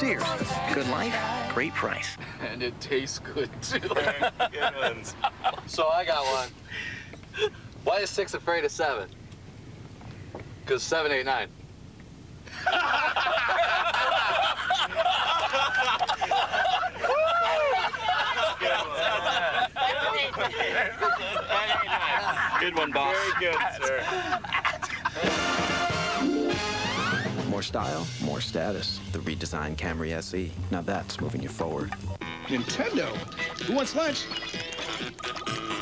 Cheers. Good life, great price. And it tastes good, too. Good ones. So I got one. Why is 6 afraid of 7? Because 7 ain't 9. Good one, boss. Very good, sir. More style, more status. The redesigned Camry SE. Now that's moving you forward. Nintendo? Who wants lunch?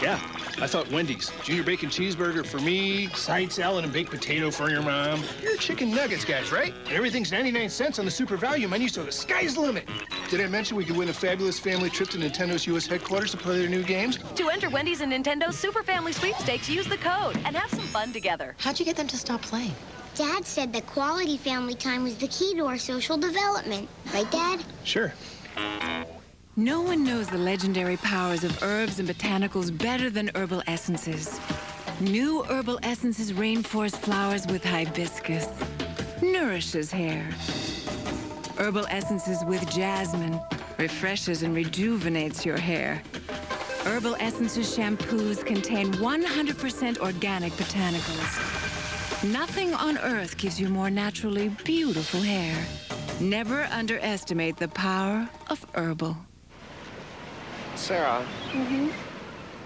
Yeah, I thought Wendy's. Junior bacon cheeseburger for me, side salad and baked potato for your mom. You're chicken nuggets guys, right? And everything's 99 cents on the super value menu, so the sky's the limit. Did I mention we could win a fabulous family trip to Nintendo's U.S. headquarters to play their new games? To enter Wendy's and Nintendo's Super Family Sweepstakes, use the code and have some fun together. How'd you get them to stop playing? Dad said that quality family time was the key to our social development. Right, Dad? Sure. No one knows the legendary powers of herbs and botanicals better than Herbal Essences. New Herbal Essences rainforest flowers with hibiscus. Nourishes hair. Herbal Essences with jasmine refreshes and rejuvenates your hair. Herbal Essences shampoos contain 100% organic botanicals. Nothing on earth gives you more naturally beautiful hair. Never underestimate the power of herbal. Sarah. Mm-hmm.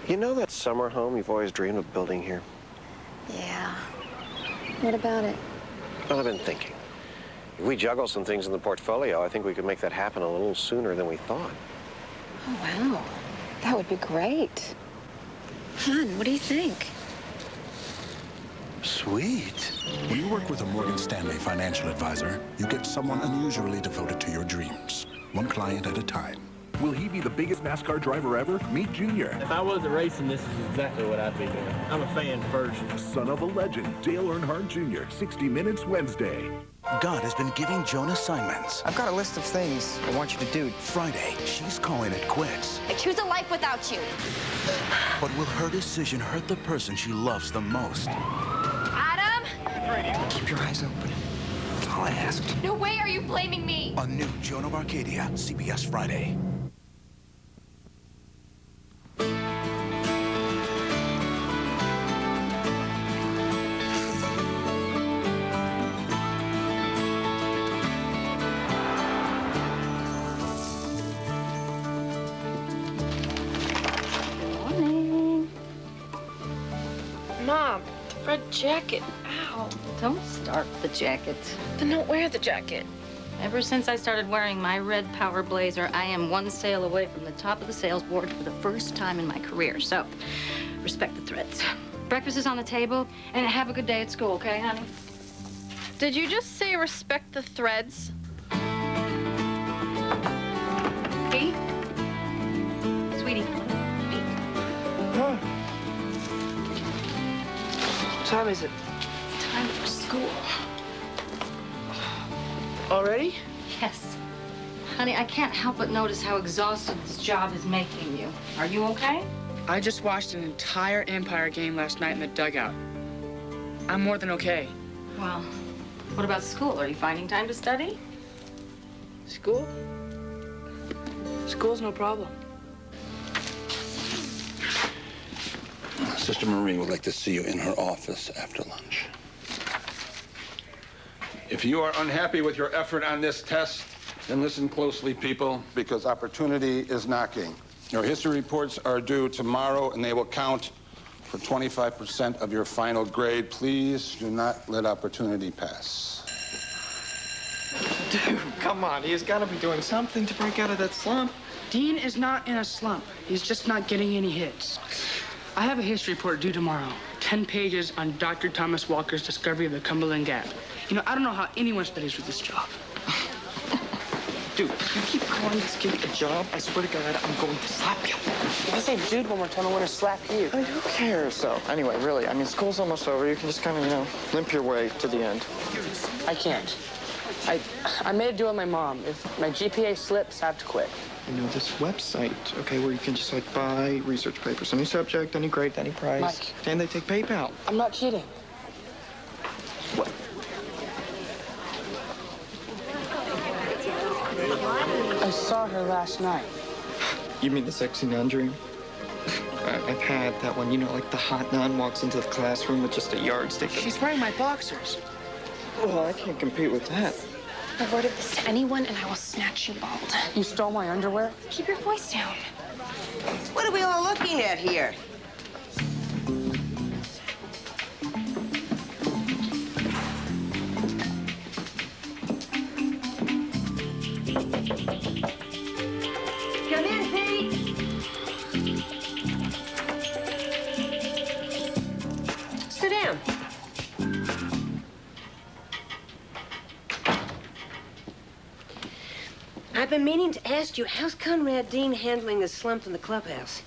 You know that summer home you've always dreamed of building here? Yeah. What about it? Well, I've been thinking. If we juggle some things in the portfolio, I think we could make that happen a little sooner than we thought. Oh, wow. That would be great. Hon, what do you think? Sweet. When you work with a Morgan Stanley financial advisor, you get someone unusually devoted to your dreams, one client at a time. Will he be the biggest NASCAR driver ever? Meet Junior. If I wasn't racing, this is exactly what I'd be doing. I'm a fan first. Son of a legend, Dale Earnhardt Jr., 60 Minutes Wednesday. God has been giving Joan assignments. I've got a list of things I want you to do. Friday, she's calling it quits. I choose a life without you. But will her decision hurt the person she loves the most? Adam? Keep your eyes open. That's all I asked. No way are you blaming me. A new Joan of Arcadia, CBS Friday. Mom, red jacket. Ow. Don't start the jacket. Then don't wear the jacket. Ever since I started wearing my red power blazer, I am one sale away from the top of the sales board for the first time in my career. So, respect the threads. Breakfast is on the table, and have a good day at school, okay, honey? Did you just say respect the threads? Pete? Sweetie, Pete. Huh? What time is it? It's time for school. Already? Yes. Honey, I can't help but notice how exhausted this job is making you. Are you okay? I just watched an entire Empire game last night in the dugout. I'm more than okay. Well, what about school? Are you finding time to study? School? School's no problem. Sister Marie would like to see you in her office after lunch. If you are unhappy with your effort on this test, then listen closely, people, because opportunity is knocking. Your history reports are due tomorrow, and they will count for 25% of your final grade. Please do not let opportunity pass. Dude, come on. He's got to be doing something to break out of that slump. Dean is not in a slump. He's just not getting any hits. I have a history report due tomorrow. 10 pages on Dr. Thomas Walker's discovery of the Cumberland Gap. You know, I don't know how anyone studies for this job. Dude, if you keep calling this kid a job, I swear to God, I'm going to slap you. If I say dude one more time, I want to slap you. I mean, who cares, though? Anyway, really, I mean, school's almost over. You can just kind of, limp your way to the end. I can't. I made a deal with my mom. If my GPA slips, I have to quit. This website, okay, where you can just, buy research papers. Any subject, any grade, any price. Mike. And they take PayPal. I'm not cheating. What? saw her last night. You mean the sexy nun dream? I've had that one, you know, like the hot nun walks into the classroom with just a yardstick. She's wearing my boxers. Well, I can't compete with that. A word of this to anyone, and I will snatch you bald. You stole my underwear? Keep your voice down. What are we all looking at here? Come in, Pete. Sit down. I've been meaning to ask you, how's Conrad Dean handling the slump in the clubhouse?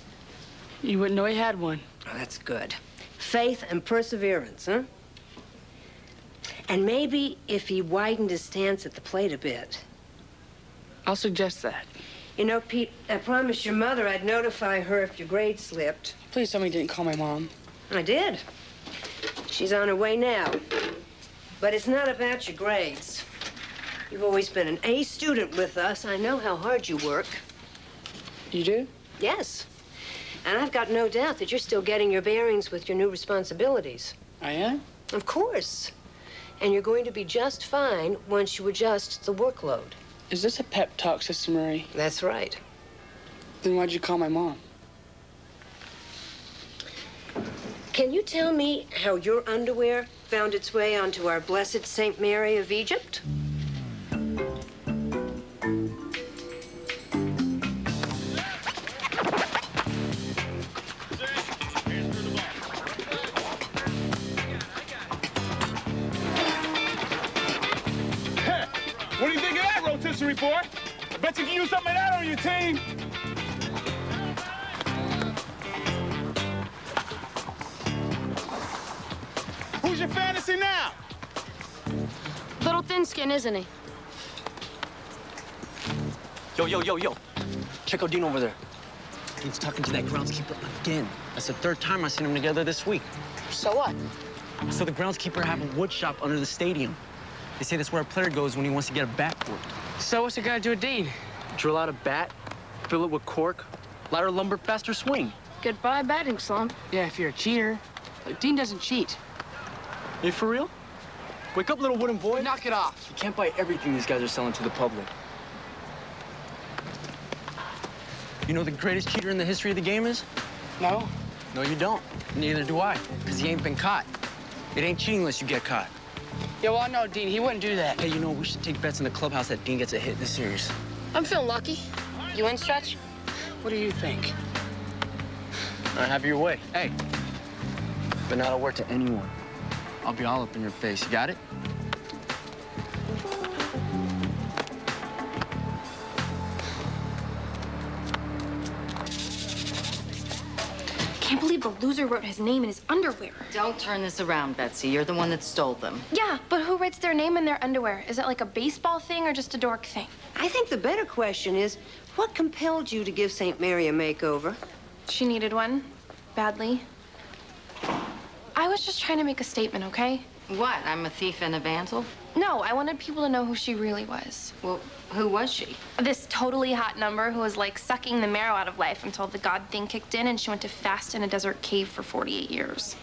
You wouldn't know he had one. Oh, that's good. Faith and perseverance, huh? And maybe if he widened his stance at the plate a bit. I'll suggest that. You know, Pete, I promised your mother I'd notify her if your grade slipped. Please tell me you didn't call my mom. I did. She's on her way now. But it's not about your grades. You've always been an A student with us. I know how hard you work. You do? Yes. And I've got no doubt that you're still getting your bearings with your new responsibilities. I am? Of course. And you're going to be just fine once you adjust the workload. Is this a pep talk, Sister Marie? That's right. Then why'd you call my mom? Can you tell me how your underwear found its way onto our blessed Saint Mary of Egypt? What do you think of that rotisserie report? I bet you can use some of that on your team. Who's your fantasy now? Little thin skin, isn't he? Yo. Check out Dean over there. Dean's talking to that groundskeeper again. That's the third time I've seen them together this week. So what? So the groundskeeper have a wood shop under the stadium. They say that's where a player goes when he wants to get a bat forked. So what's it got to do with Dean? Drill out a bat, fill it with cork, lighter lumber, faster swing. Goodbye batting slump. Yeah, if you're a cheater. Dean doesn't cheat. You for real? Wake up, little wooden boy. Knock it off. You can't buy everything these guys are selling to the public. You know the greatest cheater in the history of the game is? No. No, you don't. Neither do I, because he ain't been caught. It ain't cheating unless you get caught. Yeah, well, no, Dean, he wouldn't do that. Hey, you know, we should take bets in the clubhouse that Dean gets a hit in the series. I'm feeling lucky. You in, Stretch? What do you think? All right, have your way. Hey, but not a word to anyone. I'll be all up in your face. You got it? Can't believe the loser wrote his name in his underwear. Don't turn this around, Betsy. You're the one that stole them. Yeah, but who writes their name in their underwear? Is it like a baseball thing or just a dork thing? I think the better question is, what compelled you to give St. Mary a makeover? She needed one. Badly. I was just trying to make a statement, okay? What? I'm a thief and a vandal? No, I wanted people to know who she really was. Well, who was she? This totally hot number who was like sucking the marrow out of life until the God thing kicked in and she went to fast in a desert cave for 48 years.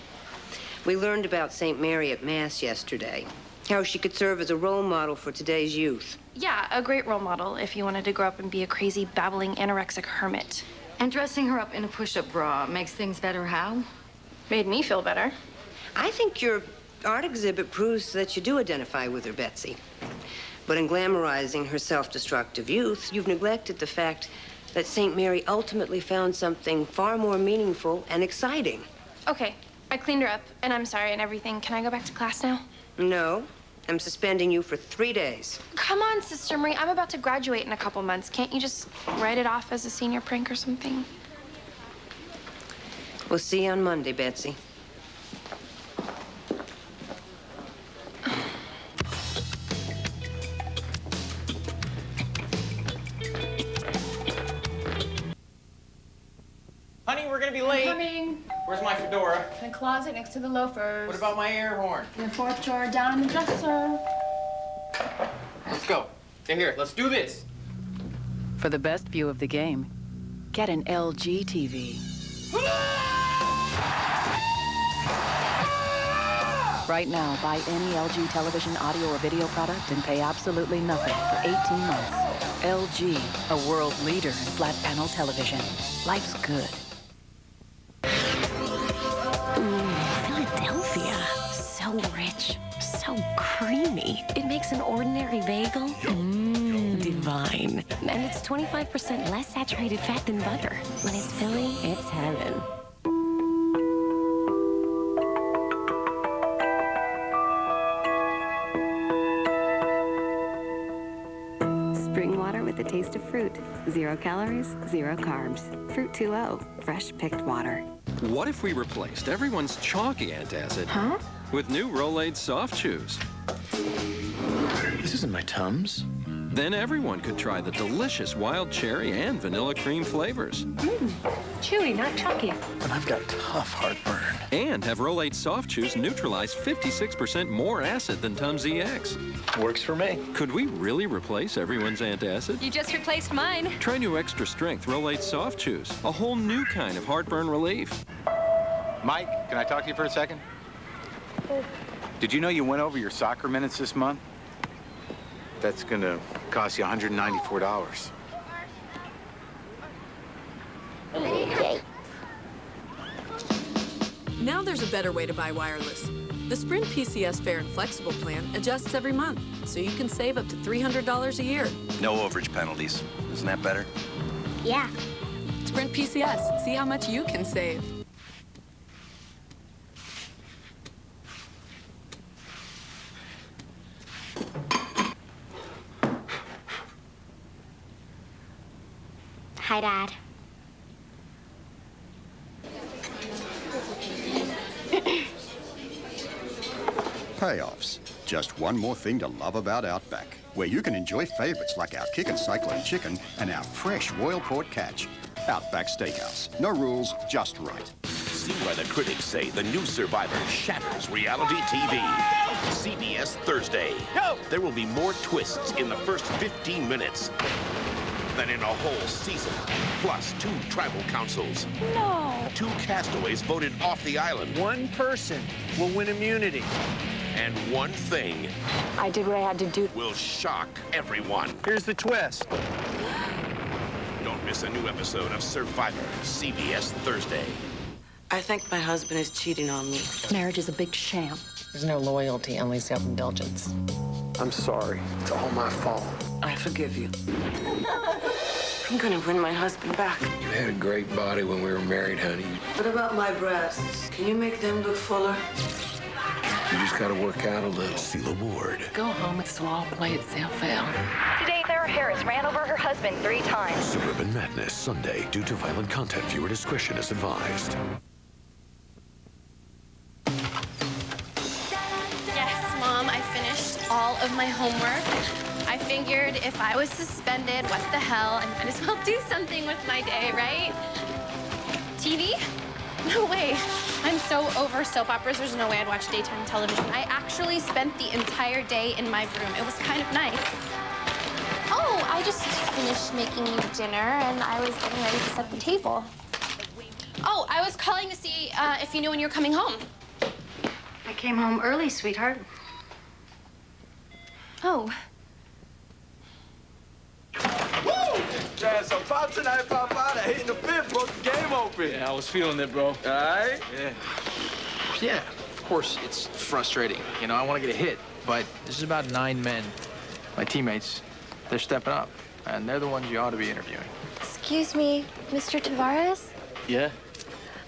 We learned about St. Mary at Mass yesterday. How she could serve as a role model for today's youth. Yeah, a great role model if you wanted to grow up and be a crazy, babbling, anorexic hermit. And dressing her up in a push-up bra makes things better how? Made me feel better. I think your art exhibit proves that you do identify with her, Betsy. But in glamorizing her self-destructive youth, you've neglected the fact that St. Mary ultimately found something far more meaningful and exciting. Okay, I cleaned her up, and I'm sorry and everything. Can I go back to class now? No, I'm suspending you for 3 days. Come on, Sister Marie. I'm about to graduate in a couple months. Can't you just write it off as a senior prank or something? We'll see you on Monday, Betsy. Honey, we're gonna be late. Coming. Where's my fedora? In the closet next to the loafers. What about my air horn? In the fourth drawer down in the dresser. Let's go. Hey, here, let's do this. For the best view of the game, get an LG TV. Right now, buy any LG television, audio, or video product and pay absolutely nothing for 18 months. LG, a world leader in flat panel television. Life's good. Philadelphia. So rich, so creamy. It makes an ordinary bagel divine. And it's 25% less saturated fat than butter. When it's Philly, it's heaven. Spring water with a taste of fruit. 0 calories, 0 carbs. Fruit 2.0, fresh picked water. What if we replaced everyone's chalky antacid with new Rolaids soft chews? This isn't my Tums. Then everyone could try the delicious wild cherry and vanilla cream flavors. Chewy, not chalky. But I've got tough heartburn. And have Rolaids soft chews neutralize 56% more acid than Tums EX. Works for me. Could we really replace everyone's antacid? You just replaced mine. Try new extra strength Rolaids soft chews. A whole new kind of heartburn relief. Mike, can I talk to you for a second? Did you know you went over your soccer minutes this month? That's gonna cost you $194. Now there's a better way to buy wireless. The Sprint PCS Fair and Flexible plan adjusts every month, so you can save up to $300 a year. No overage penalties. Isn't that better? Yeah. Sprint PCS. See how much you can save. Hi, Dad. Payoffs. Just one more thing to love about Outback, where you can enjoy favorites like our Kick and Cyclone chicken and our fresh Royal Port catch. Outback Steakhouse. No rules, just right. See why the critics say the new Survivor shatters reality TV. CBS Thursday. Go! There will be more twists in the first 15 minutes than in a whole season. Plus 2 tribal councils. No. 2 castaways voted off the island. One person will win immunity. And one thing I did what I had to do. will shock everyone. Here's the twist. Don't miss a new episode of Survivor, CBS Thursday. I think my husband is cheating on me. Marriage is a big sham. There's no loyalty, only self-indulgence. I'm sorry. It's all my fault. I forgive you. I'm gonna win my husband back. You had a great body when we were married, honey. What about my breasts? Can you make them look fuller? You just gotta work out a little. See the ward. Go home and swallow play itself out. Today, Sarah Harris ran over her husband 3 times. Suburban Madness, Sunday. Due to violent content, viewer discretion is advised. Yes, Mom, I finished all of my homework. I figured if I was suspended, what the hell, I might as well do something with my day, right? TV? No way. I'm so over soap operas, there's no way I'd watch daytime television. I actually spent the entire day in my room. It was kind of nice. Oh, I just finished making you dinner, and I was getting ready to set the table. Oh, I was calling to see if you knew when you were coming home. I came home early, sweetheart. Oh. Yeah, so pop tonight, pop out. Hitting the fifth, broke the game open. Yeah, I was feeling it, bro. All right? Yeah. Yeah, of course, it's frustrating. You know, I want to get a hit, but this is about 9 men. My teammates, they're stepping up, and they're the ones you ought to be interviewing. Excuse me, Mr. Tavares? Yeah?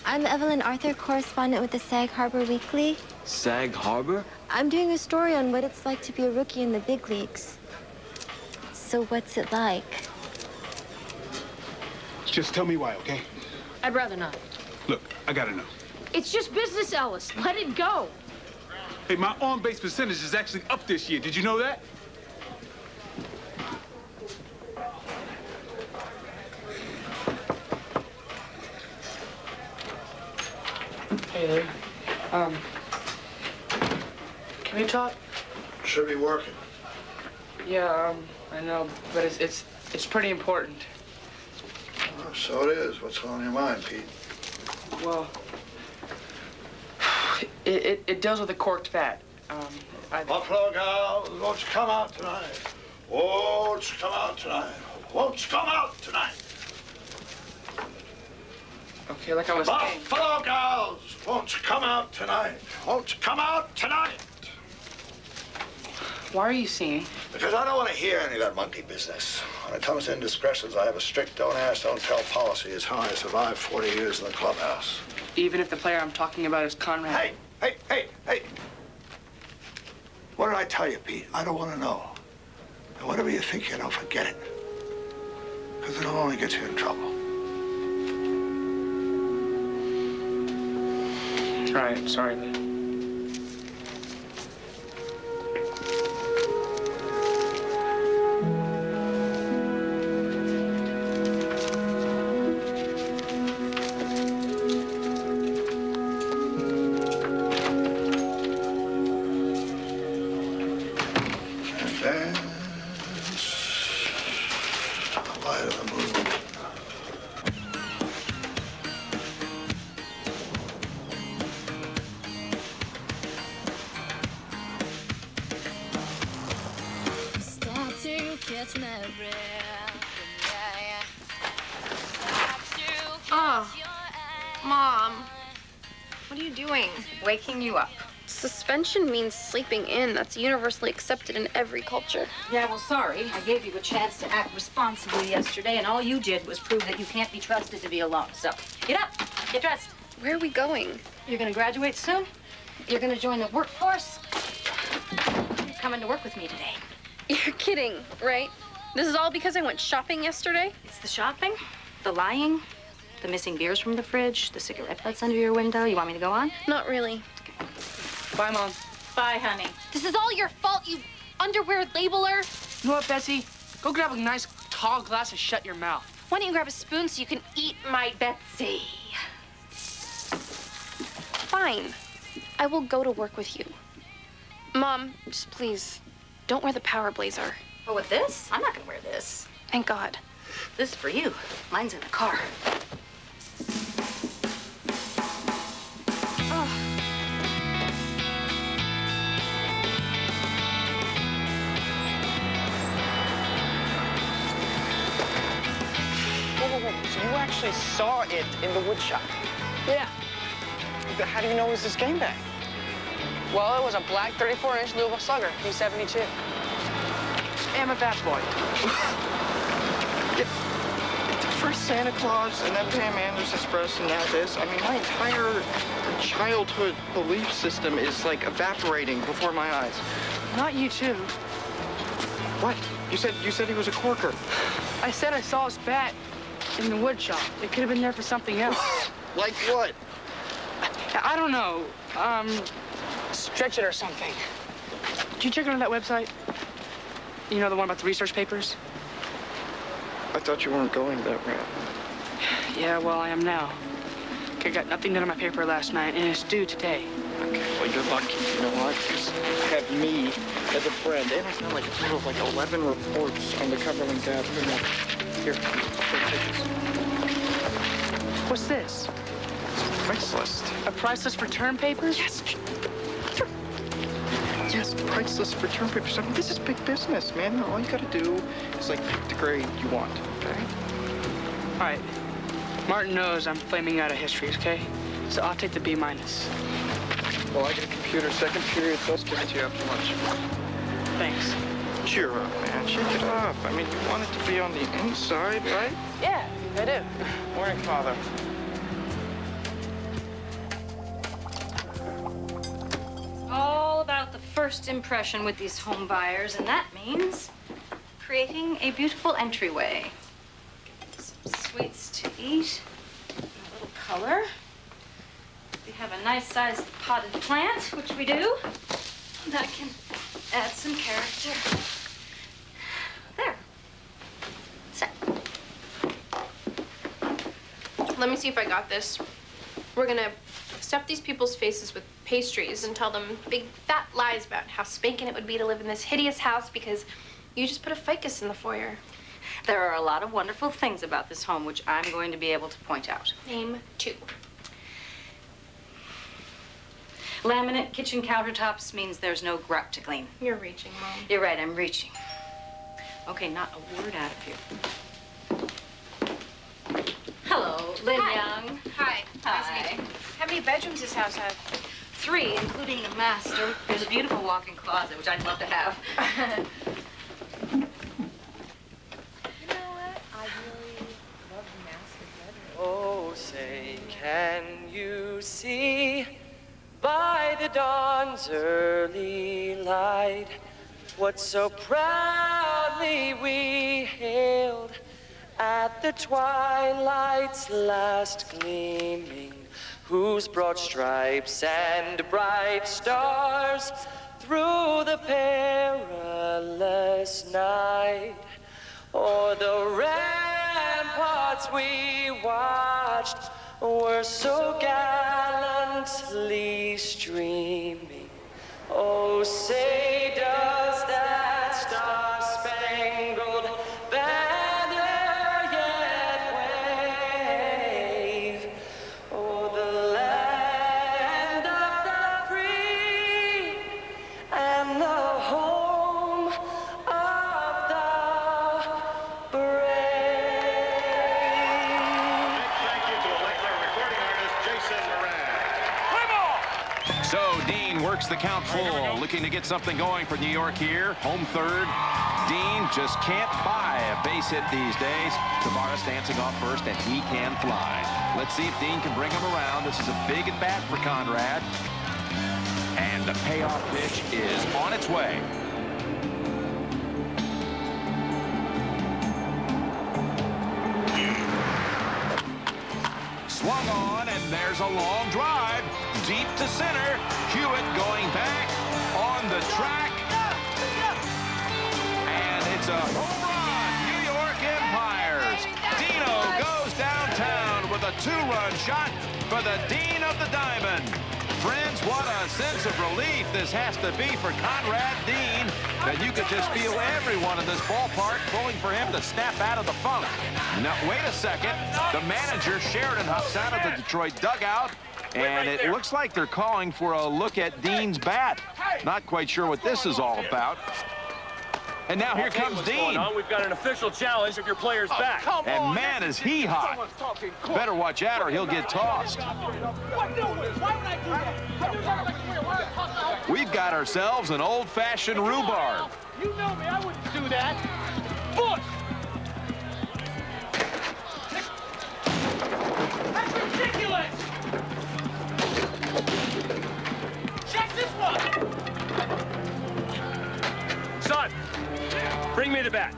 I'm Evelyn Arthur, correspondent with the Sag Harbor Weekly. Sag Harbor? I'm doing a story on what it's like to be a rookie in the big leagues. So what's it like? Just tell me why, okay? I'd rather not. Look, I gotta know. It's just business, Ellis. Let it go. Hey, my on-base percentage is actually up this year. Did you know that? Hey there. Can we talk? Should be working. Yeah, I know, but it's It's pretty important. Oh, so it is. What's on your mind, Pete? Well, it deals with the corked vat. Buffalo gals, won't you come out tonight? Won't you come out tonight? Won't you come out tonight? Okay, like I was saying. Buffalo gals, won't you come out tonight? Won't you come out tonight? Why are you singing? Because I don't want to hear any of that monkey business. When it comes to indiscretions, I have a strict don't ask, don't tell policy. It's how I survived 40 years in the clubhouse. Even if the player I'm talking about is Conrad? Hey! What did I tell you, Pete? I don't want to know. And whatever you think, you don't forget it. Because it'll only get you in trouble. All right, sorry, Lou. Oh, Mom. What are you doing? Waking you up. Suspension means sleeping in. That's universally accepted in every culture. Yeah, well, sorry. I gave you a chance to act responsibly yesterday, and all you did was prove that you can't be trusted to be alone. So, get up. Get dressed. Where are we going? You're gonna graduate soon. You're gonna join the workforce. You're coming to work with me today. You're kidding, right? This is all because I went shopping yesterday? It's the shopping, the lying, the missing beers from the fridge, the cigarette butts under your window. You want me to go on? Not really. Okay. Bye, Mom. Bye, honey. This is all your fault, you underwear labeler. You know what, Betsy? Go grab a nice tall glass and shut your mouth. Why don't you grab a spoon so you can eat my Betsy? Fine. I will go to work with you. Mom, just please, don't wear the power blazer. Oh, with this? I'm not gonna wear this. Thank God. This is for you. Mine's in the car. So you actually saw it in the wood shop? Yeah. How do you know it was this game bag? Well, it was a black 34-inch Louisville Slugger, P72. Hey, I'm a bat boy. First Santa Claus, and then Pam Anderson Express, and now this. I mean, my entire childhood belief system is like evaporating before my eyes. Not you, too. What? You said he was a corker. I said I saw his bat in the wood shop. It could have been there for something else. Like what? I don't know. Stretch it or something. Did you check out that website? You know, the one about the research papers? I thought you weren't going that route. Yeah, well, I am now. I got nothing done on my paper last night, and it's due today. Okay, well, you're lucky. You know why? Because I have me as a friend, and I found like a total of like 11 reports on the Cumberland Gap. Here, What's this? It's a price list. A price list for term papers? Yes. Yes, price list for term papers. I mean, this is big business, man. All you gotta do is like pick the grade you want, okay? All right. Martin knows I'm flaming out of history, okay? So I'll take the B-. Well, I get a computer second period, so I'll give it to you after lunch. Thanks. Cheer up, man. Shake it off. I mean, you want it to be on the inside, right? Yeah, I do. Morning, Father. All about the first impression with these home buyers, and that means creating a beautiful entryway. Some sweets to eat, a little color. We have a nice-sized potted plant, which we do. That can add some character. There. So. Let me see if I got this. We're gonna stuff these people's faces with pastries and tell them big fat lies about how spanking it would be to live in this hideous house because you just put a ficus in the foyer. There are a lot of wonderful things about this home which I'm going to be able to point out. Name 2. Laminate kitchen countertops means there's no grout to clean. You're reaching, Mom. You're right, I'm reaching. Okay, not a word out of you. Hello, Lynn Young. Hi. Hi. How many bedrooms does this house have? 3, including the master. There's a beautiful walk-in closet, which I'd love to have. You know what? I really love the master bedroom. Oh, say, can you see by the dawn's early light what so proudly we hailed at the twilight's last gleaming, whose broad stripes and bright stars through the perilous night o'er the ramparts we watched were so gallantly streaming. Oh, say does that star-spangled banner yet wave o'er the land of the free and the home of the brave? Thank you to electric recording artist Jason Moran. So Dean works the count full, looking to get something going for New York here. Home third. Dean just can't buy a base hit these days. Tavares dancing off first, and he can fly. Let's see if Dean can bring him around. This is a big at bat for Conrad. And the payoff pitch is on its way. Swung on, and there's a long drive. Deep to center. Hewitt going back on the track. And it's a home run. New York Empires. Dino goes downtown with a 2-run shot for the Dean of the Diamond. Friends, what a sense of relief this has to be for Conrad Dean, that you could just feel everyone in this ballpark pulling for him to snap out of the funk. Now, wait a second. The manager, Sheridan, hops out of the Detroit dugout, and it looks like they're calling for a look at Dean's bat. Not quite sure what this is all about. And now here comes Dean. We've got an official challenge of your player's back. And man, is he hot. Better watch out or he'll get tossed. We've got ourselves an old-fashioned rhubarb. You know me, I wouldn't do that. Bush! That's ridiculous! Check this one! Son, bring me the bat.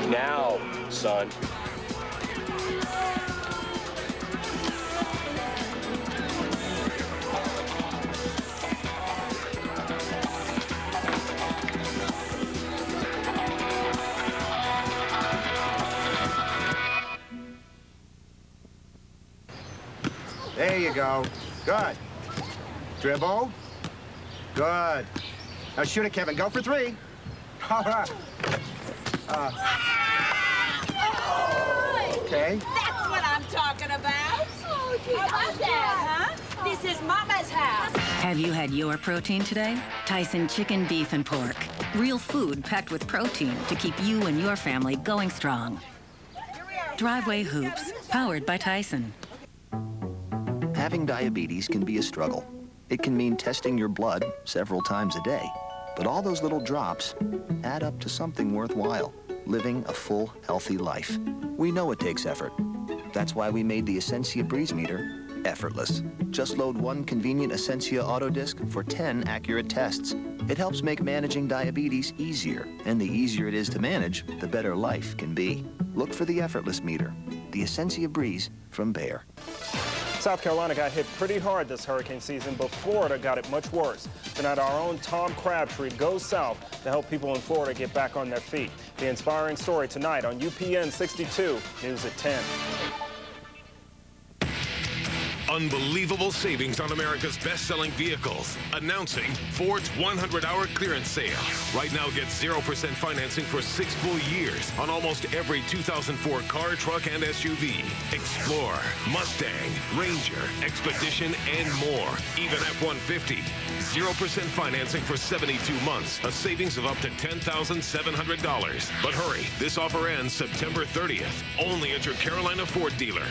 Now, son. There you go. Good. Dribble. Good. Now shoot it, Kevin. Go for 3. All right. Okay. That's what I'm talking about. Oh, how about that, huh? This is Mama's house. Have you had your protein today? Tyson chicken, beef, and pork. Real food packed with protein to keep you and your family going strong. Driveway Hoops, powered by Tyson. Having diabetes can be a struggle. It can mean testing your blood several times a day. But all those little drops add up to something worthwhile, living a full, healthy life. We know it takes effort. That's why we made the Essentia Breeze Meter effortless. Just load 1 convenient Essentia Auto Disc for 10 accurate tests. It helps make managing diabetes easier, and the easier it is to manage, the better life can be. Look for the effortless meter, the Essentia Breeze from Bayer. South Carolina got hit pretty hard this hurricane season, but Florida got it much worse. Tonight, our own Tom Crabtree goes south to help people in Florida get back on their feet. The inspiring story tonight on UPN 62, News at 10. Unbelievable savings on America's best-selling vehicles. Announcing Ford's 100-hour clearance sale. Right now, get 0% financing for 6 full years on almost every 2004 car, truck, and SUV. Explorer, Mustang, Ranger, Expedition, and more. Even F-150. 0% financing for 72 months. A savings of up to $10,700. But hurry, this offer ends September 30th. Only at your Carolina Ford dealer.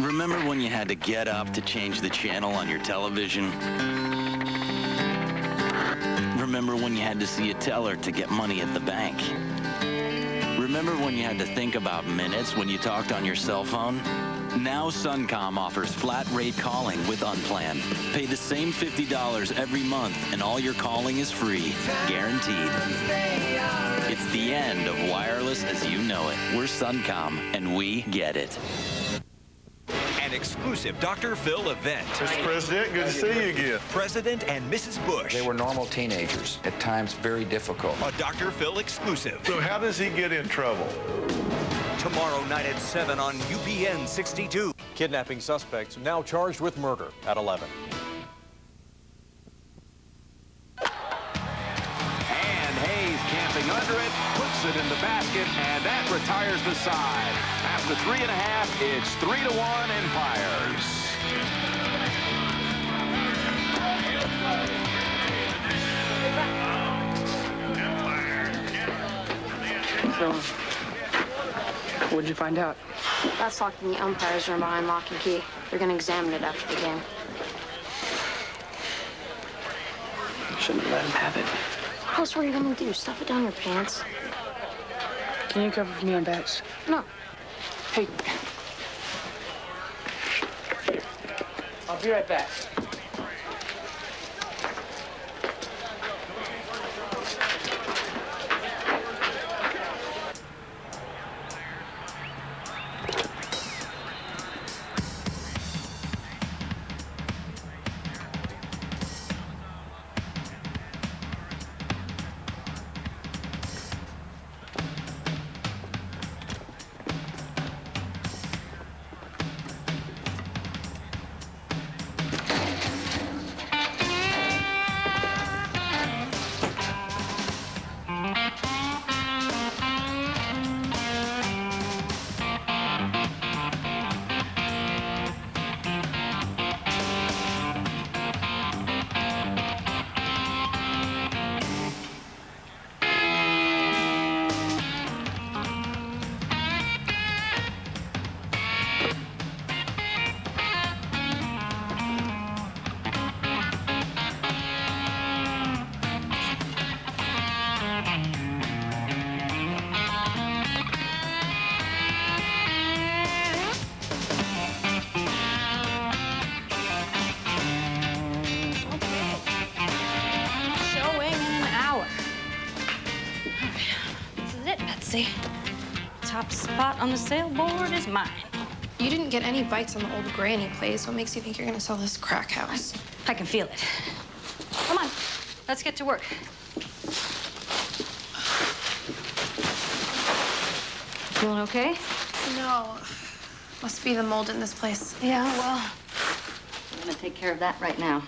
Remember when you had to get up to change the channel on your television? Remember when you had to see a teller to get money at the bank? Remember when you had to think about minutes when you talked on your cell phone? Now Suncom offers flat rate calling with Unplanned. Pay the same $50 every month and all your calling is free, guaranteed. It's the end of wireless as you know it. We're Suncom and we get it. An exclusive Dr. Phil event. Mr. President, good to see you again. President and Mrs. Bush. They were normal teenagers, at times very difficult. A Dr. Phil exclusive. So how does he get in trouble? Tomorrow night at 7 on UPN 62. Kidnapping suspects now charged with murder at 11. And Hayes camping under it, puts it in the basket, and that retires the side. After 3.5, it's 3-1 Empires. So, what'd you find out? That's locked in the umpire's room behind lock and key. They're gonna examine it after the game. Shouldn't have let him have it. What else were you gonna do? Stuff it down your pants? Can you cover for me on bets? No. Hey. I'll be right back. Top spot on the sailboard is mine. You didn't get any bites on the old granny place. What makes you think you're gonna sell this crack house? I can feel it. Come on, let's get to work. Feeling okay? No. Must be the mold in this place. Yeah, well, I'm gonna take care of that right now.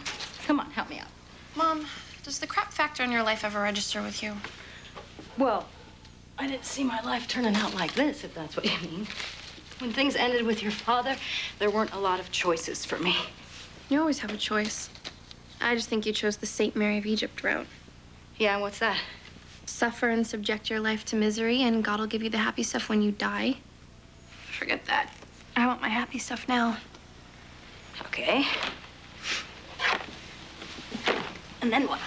Come on, help me out. Mom, does the crap factor in your life ever register with you? Well, I didn't see my life turning out like this, if that's what you mean. When things ended with your father, there weren't a lot of choices for me. You always have a choice. I just think you chose the St. Mary of Egypt route. Yeah, and what's that? Suffer and subject your life to misery, and God will give you the happy stuff when you die. Forget that. I want my happy stuff now. Okay. And then what?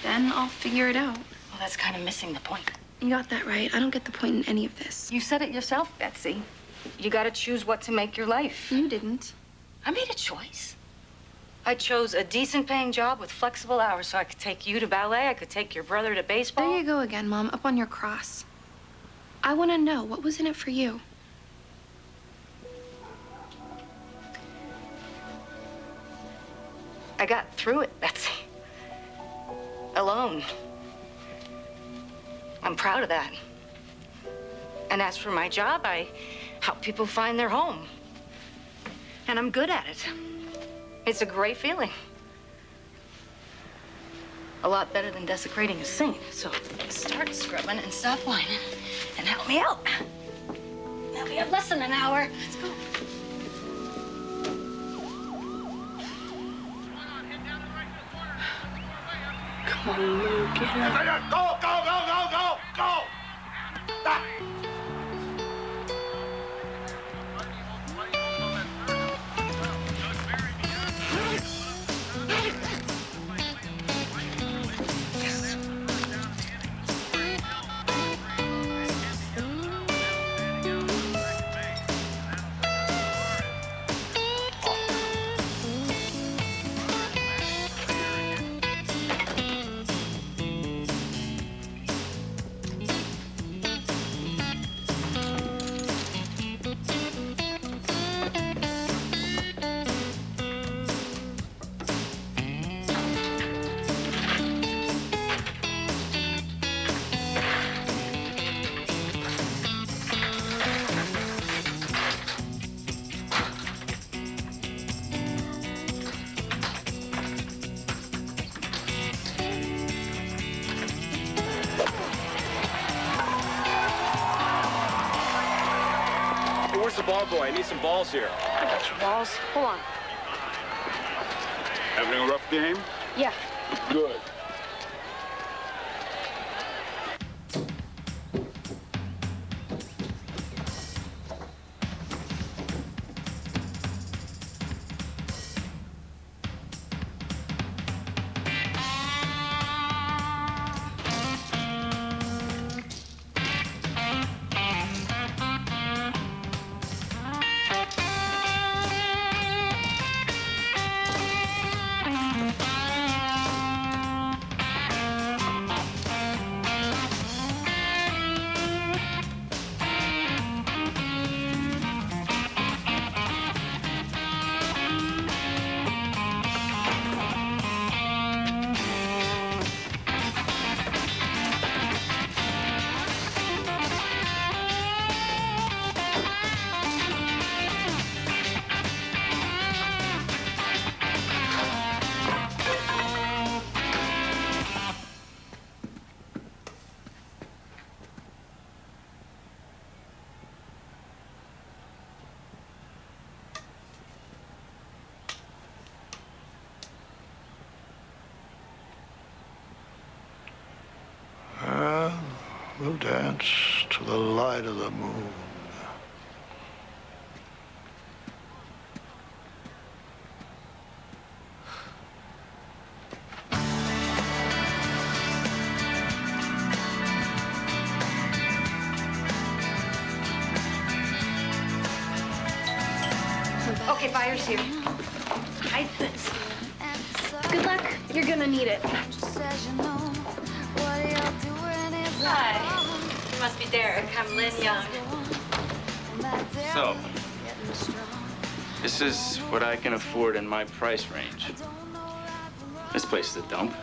Then I'll figure it out. Well, that's kind of missing the point. You got that right. I don't get the point in any of this. You said it yourself, Betsy. You gotta choose what to make your life. You didn't. I made a choice. I chose a decent paying job with flexible hours so I could take you to ballet, I could take your brother to baseball. There you go again, Mom, up on your cross. I want to know, what was in it for you? I got through it, Betsy. Alone. I'm proud of that. And as for my job, I help people find their home. And I'm good at it. It's a great feeling. A lot better than desecrating a sink. So start scrubbing and stop whining and help me out. Now we have less than an hour. Let's go. Come on, Luke, get him. Go, go, go, go, go, go! Stop! Where's the ball boy? I need some balls here. I got your balls. Hold on. Having a rough game? Yeah. Good. We'll dance to the light of the moon. Okay, fire's here. Hide this. Good luck. You're gonna need it. Hi. You must be Derek. I'm Lynn Young. So, this is what I can afford in my price range. This place is a dump.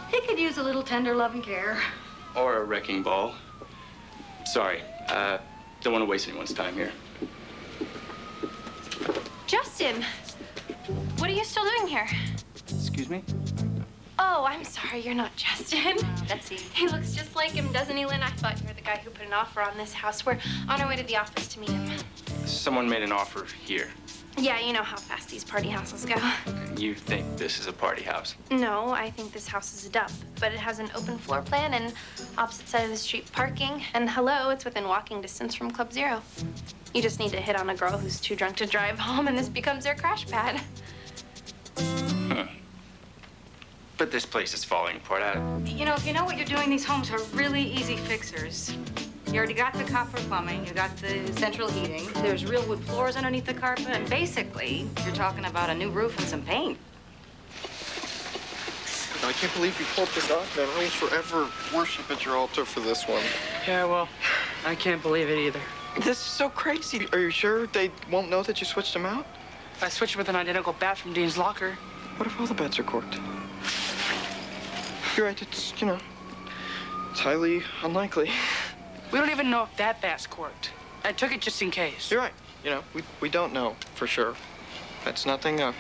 He could use a little tender love and care. Or a wrecking ball. Sorry, don't want to waste anyone's time here. Justin, what are you still doing here? Excuse me? Oh, I'm sorry, you're not Justin. Betsy. He looks just like him, doesn't he, Lynn? I thought you were the guy who put an offer on this house. We're on our way to the office to meet him. Someone made an offer here. Yeah, you know how fast these party houses go. You think this is a party house? No, I think this house is a dump, but it has an open floor plan and opposite side of the street parking. And hello, it's within walking distance from Club Zero. You just need to hit on a girl who's too drunk to drive home, and this becomes their crash pad. Huh. But this place is falling apart. You know, if you know what you're doing, these homes are really easy fixers. You already got the copper plumbing, you got the central heating, there's real wood floors underneath the carpet, and basically, you're talking about a new roof and some paint. I can't believe you pulled this off, man. I will forever worship at your altar for this one. Yeah, well, I can't believe it either. This is so crazy. Are you sure they won't know that you switched them out? I switched with an identical bat from Dean's locker. What if all the bats are corked? You're right, it's, you know, it's highly unlikely. We don't even know if that bat's corked. I took it just in case. You're right. You know, we don't know for sure. That's nothing a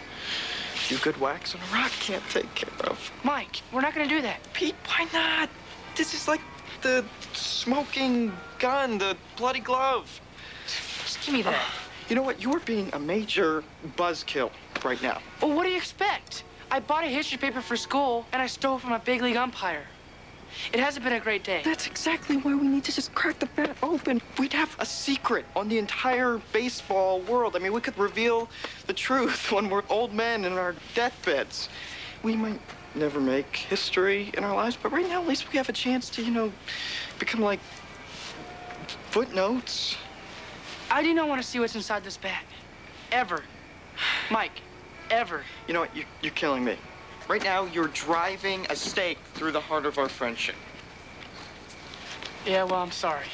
few good whacks on a rock can't take care of. Mike, we're not gonna do that. Pete, why not? This is like the smoking gun, the bloody glove. Just give me that. You know what? You are being a major buzzkill right now. Well, what do you expect? I bought a history paper for school, and I stole from a big league umpire. It hasn't been a great day. That's exactly why we need to just crack the bat open. We'd have a secret on the entire baseball world. I mean, we could reveal the truth when we're old men in our deathbeds. We might never make history in our lives, but right now, at least we have a chance to, you know, become like footnotes. I do not want to see what's inside this bat. Ever. Mike, ever. You know what? You're killing me. Right now, you're driving a stake through the heart of our friendship. Yeah, well, I'm sorry.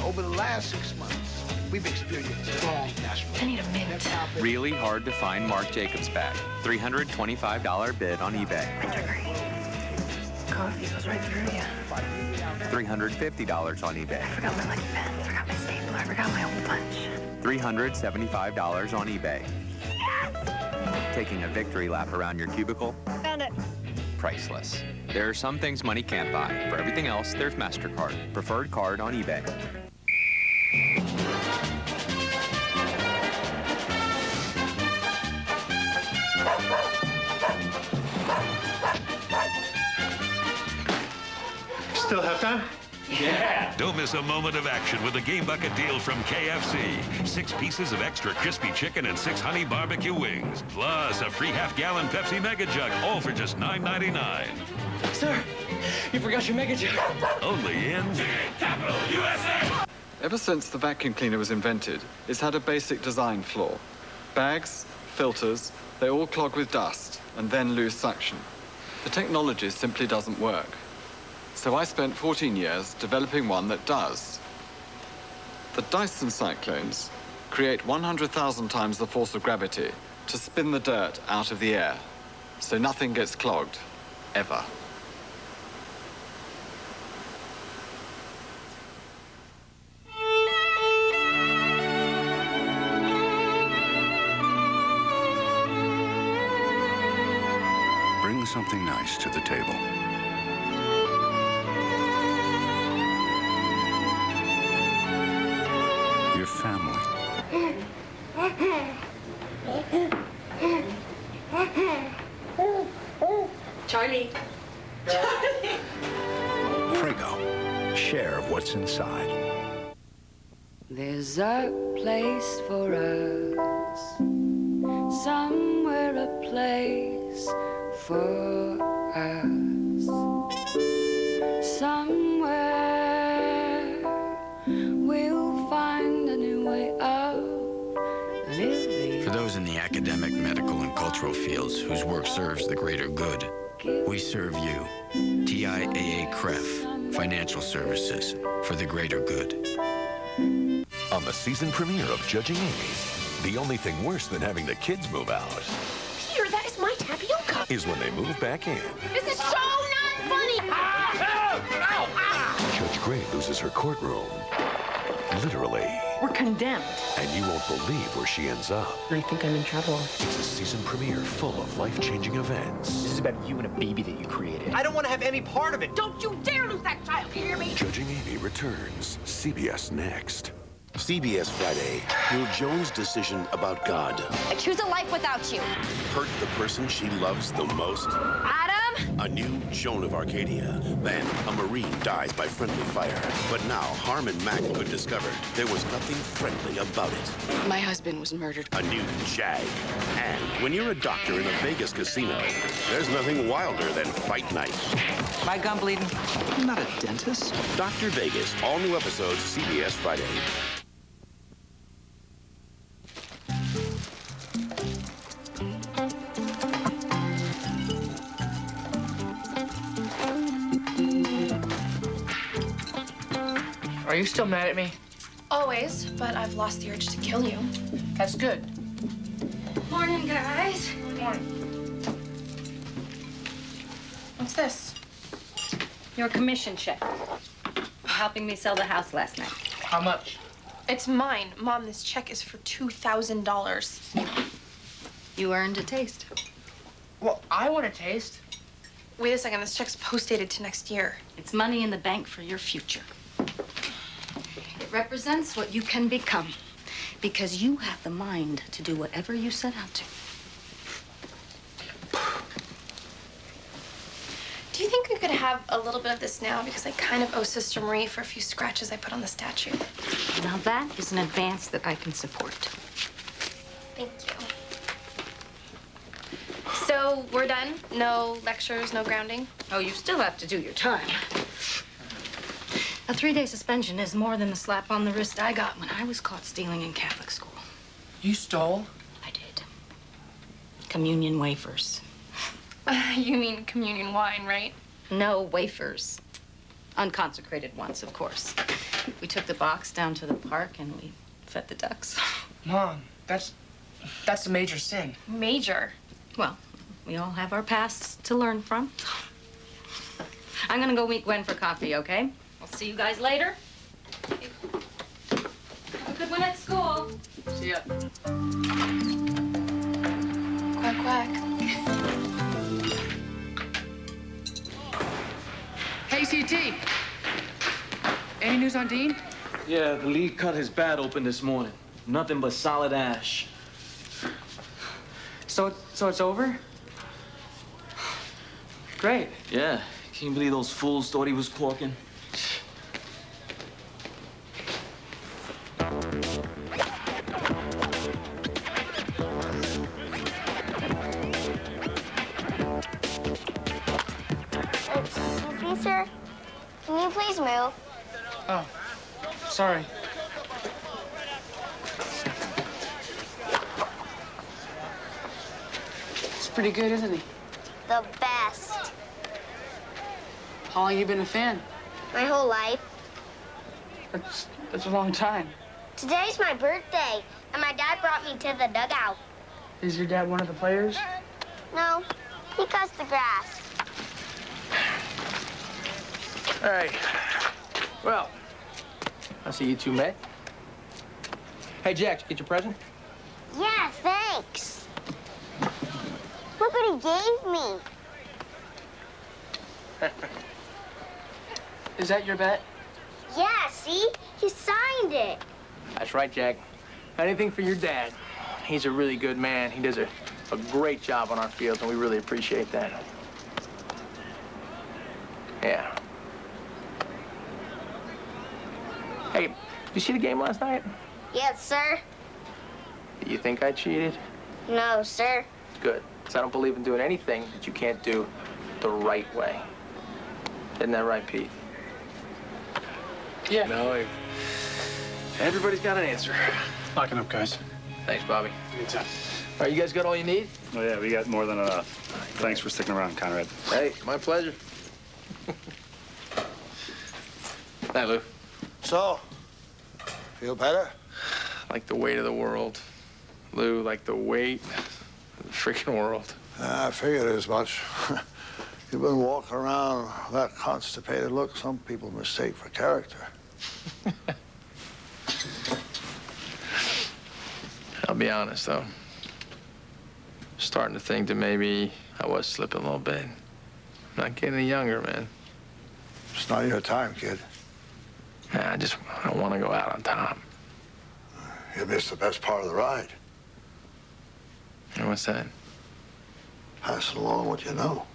Over the last 6 months, we've experienced strong national. I need a mint. Really hard to find Marc Jacobs bag. $325 bid on eBay. Coffee goes right through you. $350 on eBay. I forgot my lucky pen. I forgot my stapler. I forgot my old punch. $375 on eBay. Taking a victory lap around your cubicle? Found it. Priceless. There are some things money can't buy. For everything else, there's MasterCard. Preferred card on eBay. Still have time? Yeah! Don't miss a moment of action with the Game Bucket deal from KFC. 6 pieces of extra crispy chicken and 6 honey barbecue wings. Plus a free half-gallon Pepsi Mega Jug, all for just $9.99. Sir, you forgot your Mega Jug. Only in Capital USA! Ever since the vacuum cleaner was invented, it's had a basic design flaw. Bags, filters, they all clog with dust and then lose suction. The technology simply doesn't work. So I spent 14 years developing one that does. The Dyson cyclones create 100,000 times the force of gravity to spin the dirt out of the air, so nothing gets clogged, ever. Bring something nice to the table. Your family. Charlie. Prego. Share of what's inside. There's a place for us, somewhere a place for us, somewhere we'll find a new way of living. For those in the academic, medical, and cultural fields whose work serves the greater good, we serve you. TIAA CREF, Financial Services for the greater good. On the season premiere of Judging Amy, the only thing worse than having the kids move out Peter, that is my tapioca. is when they move back in. This is so not funny. Judge Gray loses her courtroom. Literally. We're condemned. And you won't believe where she ends up. I think I'm in trouble. It's a season premiere full of life-changing events. This is about you and a baby that you created. I don't want to have any part of it. Don't you dare lose that child, you hear me? Judging Amy returns. CBS next. CBS Friday, will Joan's decision about God I choose a life without you. hurt the person she loves the most? Adam? A new Joan of Arcadia. Then, a Marine dies by friendly fire. But now, Harmon Maccoud discovered there was nothing friendly about it. My husband was murdered. A new Jag. And when you're a doctor in a Vegas casino, there's nothing wilder than fight night. My gun bleeding. I'm not a dentist. Dr. Vegas, all new episodes, CBS Friday. you still mad at me? Always, but I've lost the urge to kill you. That's good. Morning, guys. Morning. What's this? Your commission check. Helping me sell the house last night. How much? It's mine. Mom, this check is for $2,000. You earned a taste. Well, I want a taste. Wait a second, this check's post-dated to next year. It's money in the bank for your future. It represents what you can become because you have the mind to do whatever you set out to. Do you think we could have a little bit of this now? Because I kind of owe Sister Marie for a few scratches I put on the statue. Now that is an advance that I can support. Thank you. So we're done? No lectures, no grounding? Oh, you still have to do your time. A 3-day suspension is more than the slap on the wrist I got when I was caught stealing in Catholic school. You stole? I did. Communion wafers. You mean communion wine, right? No wafers. Unconsecrated ones, of course. We took the box down to the park and we fed the ducks. Mom, that's a major sin. Major? Well, we all have our pasts to learn from. I'm gonna go meet Gwen for coffee, okay? I'll see you guys later. Have a good one at school. See ya. Quack, quack. Hey, CT. Any news on Dean? Yeah, the lead cut his bat open this morning. Nothing but solid ash. So it's over? Great. Yeah, can't believe those fools thought he was corking. Excuse me, sir. Can you please move? Oh, sorry. He's pretty good, isn't he? The best. How long you been a fan? My whole life. That's a long time. Today's my birthday, and my dad brought me to the dugout. Is your dad one of the players? No, he cuts the grass. All right. Well, I see you two met. Hey, Jack, did you get your present? Yeah, thanks. Look what he gave me. Is that your bet? Yeah, see? He signed it. That's right, Jack. Anything for your dad. He's a really good man. He does a great job on our field, and we really appreciate that. Yeah. Hey, did you see the game last night? Yes, sir. Do you think I cheated? No, sir. Good, because I don't believe in doing anything that you can't do the right way. Isn't that right, Pete? Yeah. No, everybody's got an answer. Locking up, guys. Thanks, Bobby. Anytime. All right, you guys got all you need? Oh, yeah, we got more than enough. Thanks for sticking around, Conrad. Hey, my pleasure. Night, Lou. So, feel better? Like the weight of the world. Lou, like the weight of the freaking world. I figured as much. You've been walking around with that constipated look some people mistake for character. I'll be honest, though. Starting to think that maybe I was slipping a little bit. I'm not getting any younger, man. It's not your time, kid. Nah, I don't want to go out on top. You missed the best part of the ride. And what's that? Passing along what you know.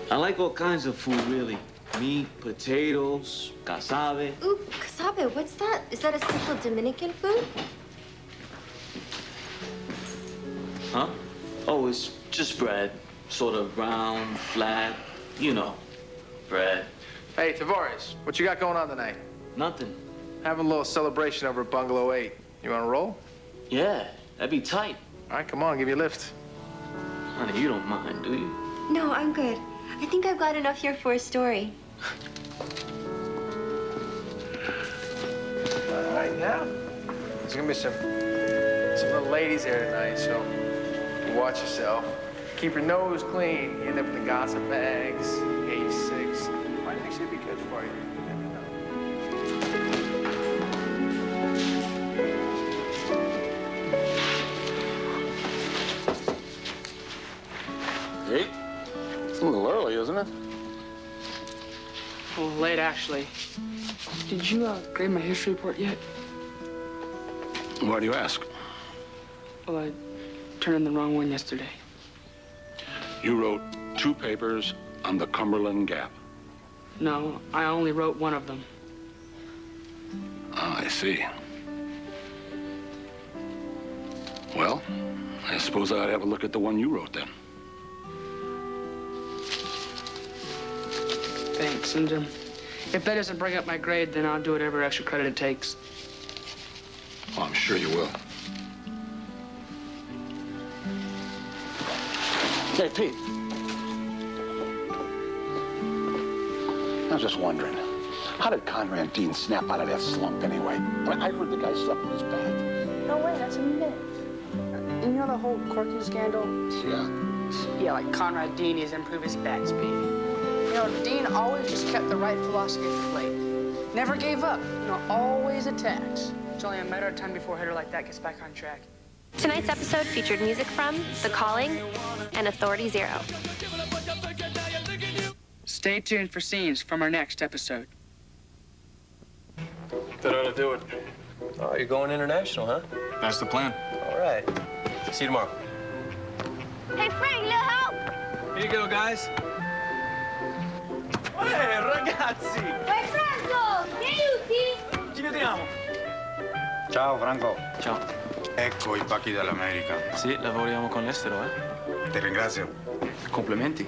I like all kinds of food, really. Meat, potatoes, casabe. Ooh, casabe, what's that? Is that a special Dominican food? Huh? Oh, it's just bread. Sort of round, flat, you know, bread. Hey, Tavares, what you got going on tonight? Nothing. Having a little celebration over at Bungalow 8. You want to roll? Yeah, that'd be tight. All right, come on, give you a lift. Honey, you don't mind, do you? No, I'm good. I think I've got enough here for a story. All right, now. There's gonna be some little ladies here tonight, so watch yourself. Keep your nose clean. You end up in the gossip bags, age 6. Might actually be good for you. You never know. Hey, it's a little early, isn't it? A little late, actually. Did you grade my history report yet? Why do you ask? Well, I turned in the wrong one yesterday. You wrote 2 papers on the Cumberland Gap. No, I only wrote one of them. Ah, I see. Well, I suppose I'd have a look at the one you wrote then. Thanks, and if that doesn't bring up my grade, then I'll do whatever extra credit it takes. Well, I'm sure you will. Hey, Pete. I was just wondering, how did Conrad Dean snap out of that slump anyway? I mean, I heard the guy slept in his bed. No way, that's a myth. You know the whole Corky scandal? Yeah. Yeah, like Conrad Dean needs to improve his bets, Pete. You know, Dean always just kept the right philosophy at the plate. Never gave up. You know, always attacks. It's only a matter of time before a hitter like that gets back on track. Tonight's episode featured music from The Calling and Authority Zero. Stay tuned for scenes from our next episode. That ought to do it. Oh, you're going international, huh? That's the plan. All right. See you tomorrow. Hey, Frank, little help! Here you go, guys. Hey, ragazzi! Hey, Franco! Che aiuti? Ci vediamo. Ciao, Franco. Ciao. Ecco i pacchi dall'America. Sì, lavoriamo con l'estero, eh? Ti ringrazio. Complimenti.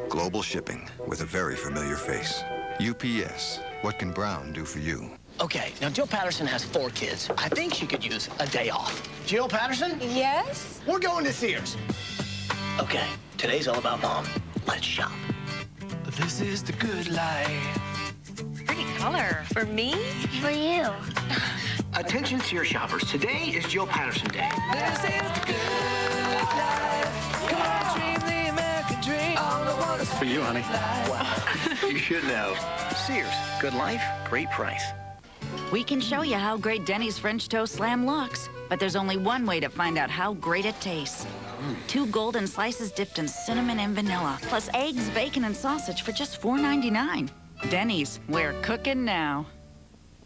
Global shipping with a very familiar face. UPS. What can Brown do for you? Okay, now Jill Patterson has 4 kids. I think she could use a day off. Jill Patterson? Yes? We're going to Sears. Okay, today's all about Mom. Let's shop. This is the good life. Pretty color. For me? For you. Attention Sears shoppers, today is Jill Patterson Day. This is the good life. Come on, dream the American dream. All I want is For you, honey. Wow, you should know. Sears, good life, great price. We can show you how great Denny's French Toast Slam looks, but there's only one way to find out how great it tastes. 2 golden slices dipped in cinnamon and vanilla, plus eggs, bacon, and sausage for just $4.99. Denny's, we're cooking now.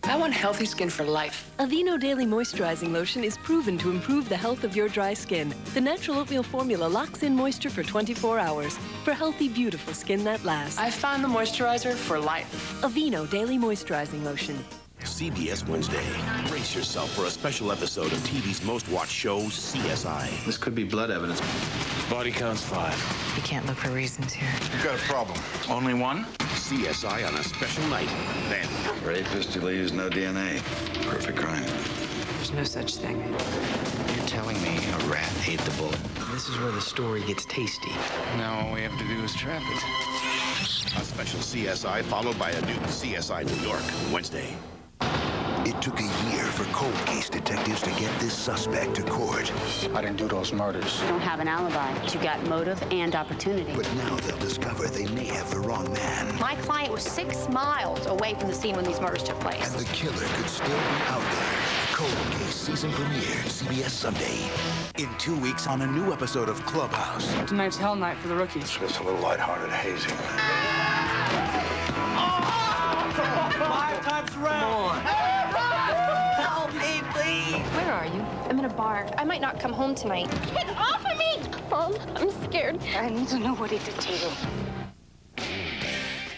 I want healthy skin for life. Aveeno Daily Moisturizing Lotion is proven to improve the health of your dry skin. The natural oatmeal formula locks in moisture for 24 hours for healthy, beautiful skin that lasts. I found the moisturizer for life. Aveeno Daily Moisturizing Lotion. CBS Wednesday. Brace yourself for a special episode of TV's most watched show, CSI. This could be blood evidence. Body count's 5. You can't look for reasons here. You've got a problem. Only one? CSI on a special night. Then, Rapist who leaves no DNA. Perfect crime. There's no such thing. You're telling me a rat ate the bullet. This is where the story gets tasty. Now all we have to do is trap it. a special CSI followed by a new CSI New York Wednesday. It took a year for cold case detectives to get this suspect to court. I didn't do those murders. You don't have an alibi, but you got motive and opportunity. But now they'll discover they may have the wrong man. My client was 6 miles away from the scene when these murders took place. And the killer could still be out there. Cold Case season premiere, CBS Sunday. In 2 weeks on a new episode of Clubhouse. Tonight's hell night for the rookies. Just a little lighthearted hazing. 5 times round. Help me, please. Where are you? I'm in a bar. I might not come home tonight. Get off of me! Mom, I'm scared. I need to know what he did to you.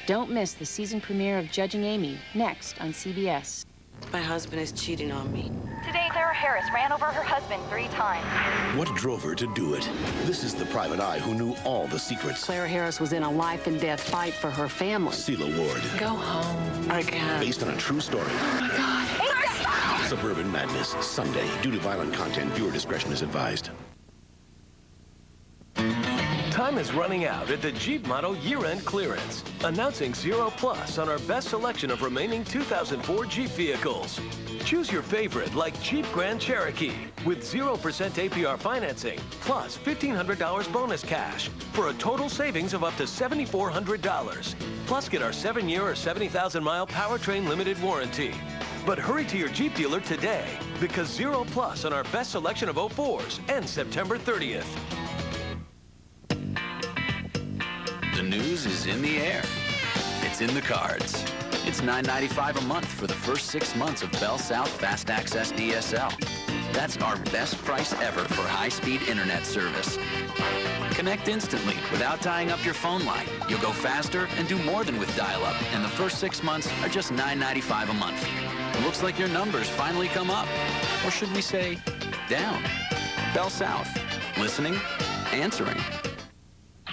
Don't miss the season premiere of Judging Amy, next on CBS. My husband is cheating on me. Today, Clara Harris ran over her husband 3 times. What drove her to do it? This is the private eye who knew all the secrets. Clara Harris was in a life and death fight for her family. Sela Ward. Go home. I can't. Based on a true story. Oh my God. Suburban Madness, Sunday. Due to violent content, viewer discretion is advised. Time is running out at the Jeep Model year-end clearance. Announcing 0 Plus on our best selection of remaining 2004 Jeep vehicles. Choose your favorite like Jeep Grand Cherokee with 0% APR financing plus $1,500 bonus cash for a total savings of up to $7,400. Plus get our 7-year or 70,000-mile powertrain limited warranty. But hurry to your Jeep dealer today because 0 Plus on our best selection of 04s ends September 30th. The news is in the air. It's in the cards. It's $9.95 a month for the first 6 months of Bell South Fast Access DSL. That's our best price ever for high-speed internet service. Connect instantly without tying up your phone line. You'll go faster and do more than with dial-up, and the first 6 months are just $9.95 a month. It looks like your numbers finally come up. Or should we say, down? Bell South. Listening, answering.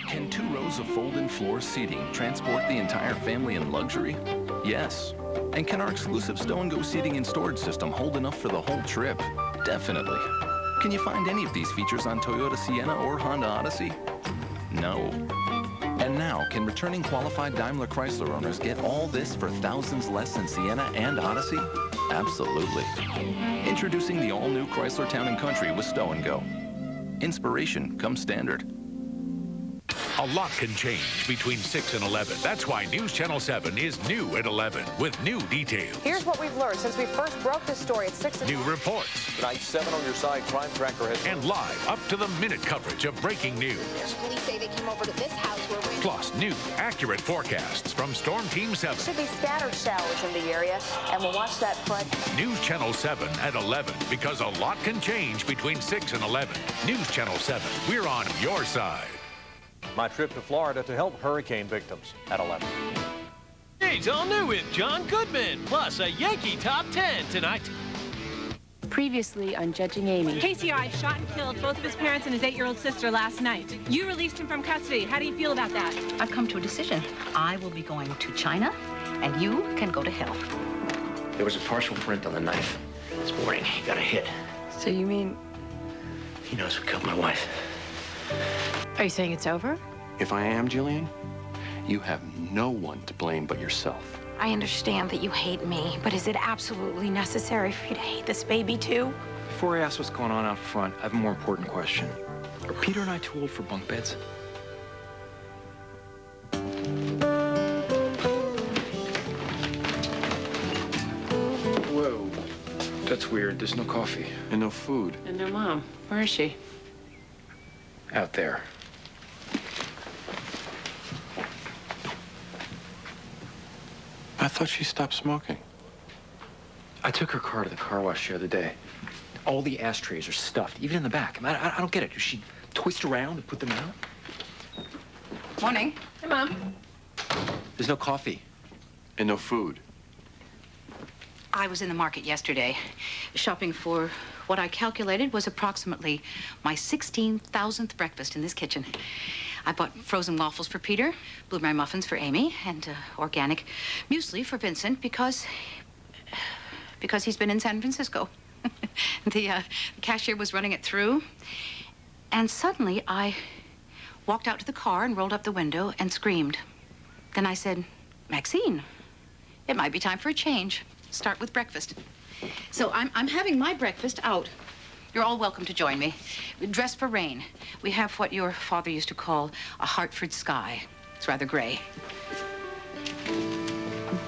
Can 2 rows of fold-in floor seating transport the entire family in luxury? Yes. And can our exclusive stow-and-go seating and storage system hold enough for the whole trip? Definitely. Can you find any of these features on Toyota Sienna or Honda Odyssey? No. And now, can returning qualified Daimler Chrysler owners get all this for thousands less than Sienna and Odyssey? Absolutely. Introducing the all-new Chrysler Town & Country with stow-and-go. Inspiration comes standard. A lot can change between 6 and 11. That's why News Channel 7 is new at 11 with new details. Here's what we've learned since we first broke this story at 6 New reports. Tonight, 7 on your side, Crime Tracker has... And live, up-to-the-minute coverage of breaking news. Police say they came over to this house where we... Plus, new, accurate forecasts from Storm Team 7. Should be scattered showers in the area, and we'll watch that front. News Channel 7 at 11, because a lot can change between 6 and 11. News Channel 7, we're on your side. My trip to Florida to help hurricane victims at 11. It's all new with John Goodman, plus a Yankee Top 10 tonight. Previously on Judging Amy. KCI shot and killed both of his parents and his 8-year-old sister last night. You released him from custody. How do you feel about that? I've come to a decision. I will be going to China, and you can go to hell. There was a partial print on the knife. This morning, he got a hit. So you mean... He knows who killed my wife. Are you saying it's over? If I am, Jillian, you have no one to blame but yourself. I understand that you hate me, but is it absolutely necessary for you to hate this baby too? Before I ask what's going on out front, I have a more important question. Are Peter and I too old for bunk beds? Whoa. That's weird. There's no coffee. And no food. And no mom. Where is she? Out there. I thought she stopped smoking. I took her car to the car wash the other day. All the ashtrays are stuffed, even in the back. I don't get it. Does she twist around and put them out? Morning. Hey, Mom. There's no coffee. And no food. I was in the market yesterday, shopping for what I calculated was approximately my 16,000th breakfast in this kitchen. I bought frozen waffles for Peter, blueberry muffins for Amy, and organic muesli for Vincent because he's been in San Francisco. The cashier was running it through, and suddenly I walked out to the car and rolled up the window and screamed. Then I said, Maxine, it might be time for a change. Start with breakfast. So I'm having my breakfast out. You're all welcome to join me. Dress for rain. We have what your father used to call a Hartford sky. It's rather gray.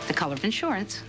The color of insurance.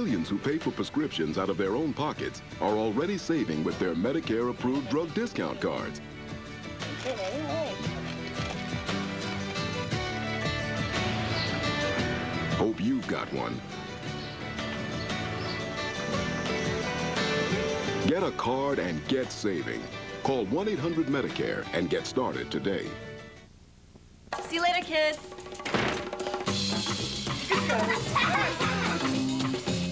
Millions who pay for prescriptions out of their own pockets are already saving with their Medicare-approved drug discount cards. Hope you've got one. Get a card and get saving. Call 1-800-MEDICARE and get started today. See you later, kids.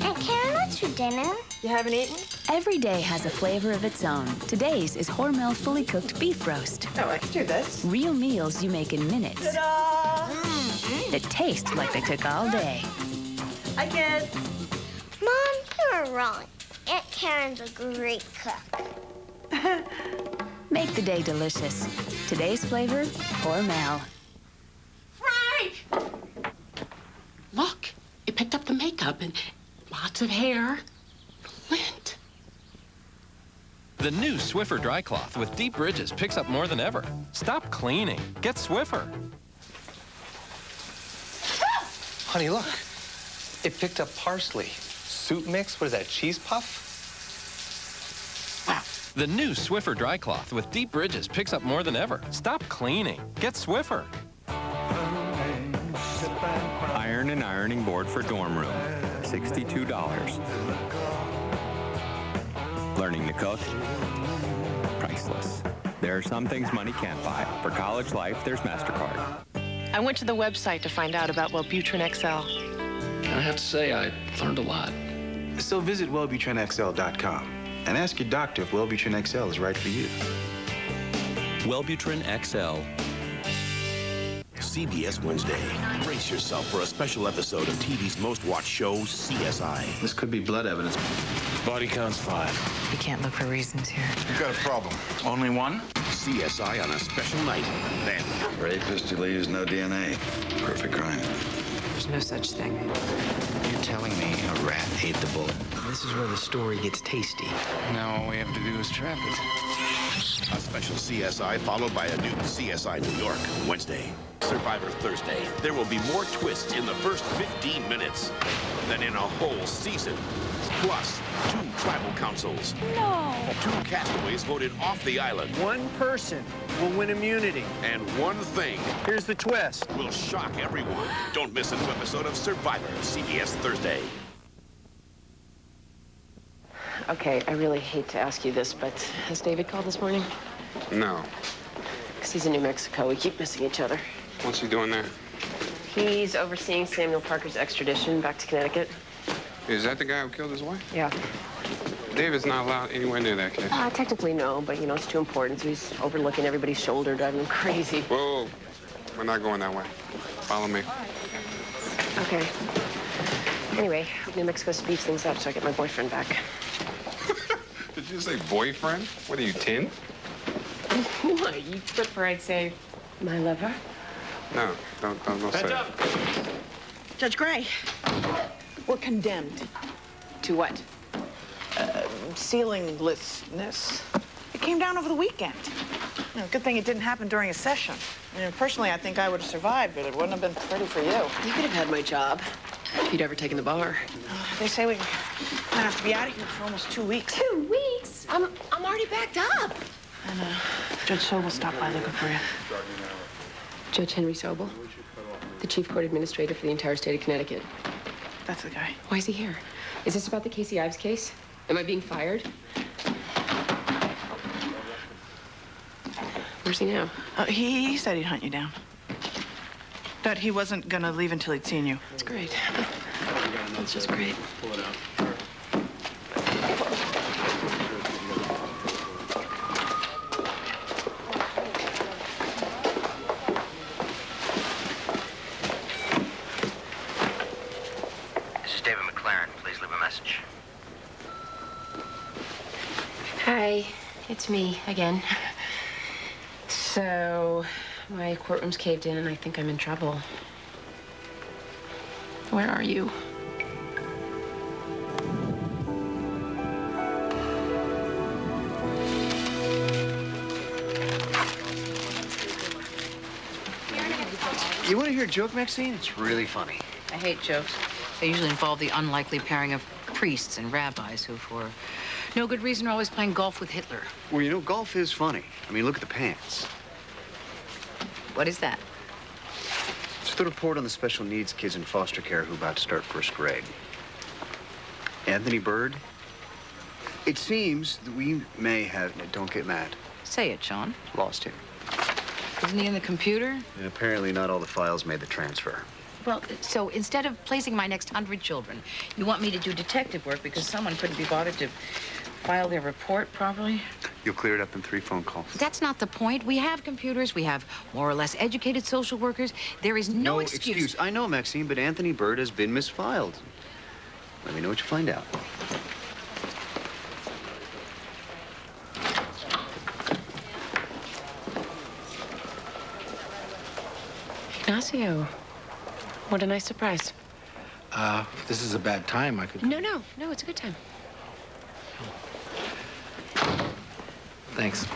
Aunt Karen, what's for dinner? You haven't eaten? Every day has a flavor of its own. Today's is Hormel fully cooked beef roast. Oh, I can do this. Real meals you make in minutes. Ta-da! That taste like they took all day. Hi, kids. Mom, you're wrong. Aunt Karen's a great cook. Make the day delicious. Today's flavor, Hormel. Frank! Look, it picked up the makeup and lots of hair. Lint. The new Swiffer dry cloth with deep ridges picks up more than ever. Stop cleaning. Get Swiffer. Honey, look. It picked up parsley. Soup mix? What is that, cheese puff? The new Swiffer dry cloth with deep ridges picks up more than ever. Stop cleaning. Get Swiffer. Iron and ironing board for dorm room, $62. Learning to cook, priceless. There are some things money can't buy. For college life, there's MasterCard. I went to the website to find out about Wellbutrin XL. I have to say, I learned a lot. So visit WellbutrinXL.com and ask your doctor if Wellbutrin XL is right for you. Wellbutrin XL. CBS Wednesday. Brace yourself for a special episode of TV's most watched show, CSI. This could be blood evidence. Body count's 5. We can't look for reasons here. You've got a problem. Only one? CSI on a special night. Then, Rapist who leaves no DNA. Perfect crime. There's no such thing. You're telling me a rat ate the bullet? This is where the story gets tasty. Now all we have to do is trap it. a special CSI followed by a new CSI New York Wednesday. Survivor Thursday. There will be more twists in the first 15 minutes than in a whole season. Plus, 2 tribal councils. No. 2 castaways voted off the island. One person will win immunity. And one thing. Here's the twist. Will shock everyone. Don't miss a new episode of Survivor, CBS Thursday. Okay, I really hate to ask you this, but has David called this morning? No. Because he's in New Mexico. We keep missing each other. What's he doing there? He's overseeing Samuel Parker's extradition back to Connecticut. Is that the guy who killed his wife? Yeah. David's not allowed anywhere near that case. Technically, no, but, you know, it's too important, so he's overlooking everybody's shoulder, driving him crazy. Whoa, we're not going that way. Follow me. Okay. Anyway, New Mexico speeds things up, so I get my boyfriend back. Did you say boyfriend? What are you, 10? What? You prefer I'd say my lover? No, don't say that. Judge Gray, we're condemned. To what? Ceilinglessness. It came down over the weekend. You know, good thing it didn't happen during a session. I mean, personally, I think I would have survived, but it wouldn't have been pretty for you. You could have had my job if you'd ever taken the bar. They say we might have to be out of here for almost 2 weeks. 2 weeks? I'm already backed up. And Judge Sobel stopped by looking for you. Judge Henry Sobel, the chief court administrator for the entire state of Connecticut. That's the guy. Why is he here? Is this about the Casey Ives case? Am I being fired? Where's he now? He said he'd hunt you down. That he wasn't gonna leave until he'd seen you. That's great. That's just great. Pull it out. This is David McLaren. Please leave a message. Hi, it's me again. So, my courtroom's caved in and I think I'm in trouble. Where are you? You want to hear a joke, Maxine? It's really funny. I hate jokes. They usually involve the unlikely pairing of priests and rabbis who, for no good reason, are always playing golf with Hitler. Well, you know, golf is funny. I mean, look at the pants. What is that? It's the report on the special needs kids in foster care who are about to start first grade. Anthony Bird. It seems that we may have... Don't get mad. Say it, Sean. Lost him. Isn't he in the computer? And apparently not all the files made the transfer. Well, so instead of placing my next 100 children, you want me to do detective work because someone couldn't be bothered to file their report properly? You'll clear it up in 3 phone calls. That's not the point. We have computers. We have more or less educated social workers. There is no excuse. I know, Maxine, but Anthony Bird has been misfiled. Let me know what you find out. Ignacio, what a nice surprise. If this is a bad time, I could... No, it's a good time. Thanks.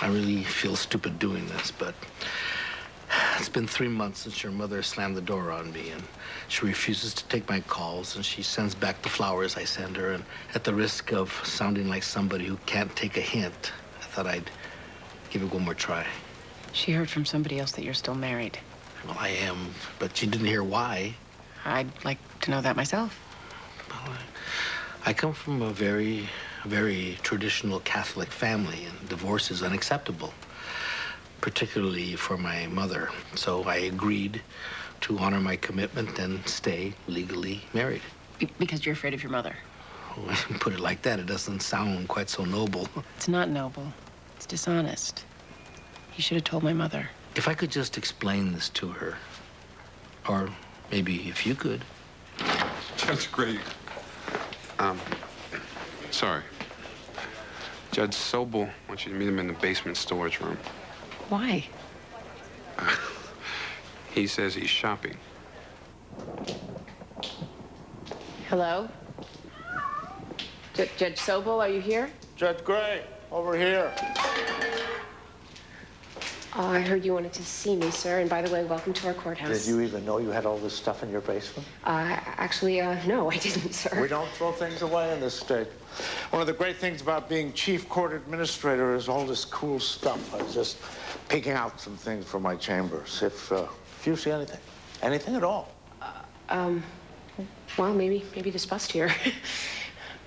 I really feel stupid doing this, but it's been 3 months since your mother slammed the door on me, and she refuses to take my calls, and she sends back the flowers I send her, and at the risk of sounding like somebody who can't take a hint, I thought I'd give it one more try. She heard from somebody else that you're still married. Well, I am, but she didn't hear why. I'd like to know that myself. Well, I come from a very, very traditional Catholic family, and divorce is unacceptable, particularly for my mother. So I agreed to honor my commitment and stay legally married. Because you're afraid of your mother? Oh, I didn't put it like that. It doesn't sound quite so noble. It's not noble. It's dishonest. You should have told my mother. If I could just explain this to her, or maybe if you could. That's great. Sorry. Judge Sobel wants you to meet him in the basement storage room. Why? He says he's shopping. Hello? Judge Sobel, are you here? Judge Gray, over here. Oh, I heard you wanted to see me, sir. And by the way, welcome to our courthouse. Did you even know you had all this stuff in your basement? Actually, no, I didn't, sir. We don't throw things away in this state. One of the great things about being chief court administrator is all this cool stuff. I was just picking out some things from my chambers. If you see anything at all. Well, maybe this bust here.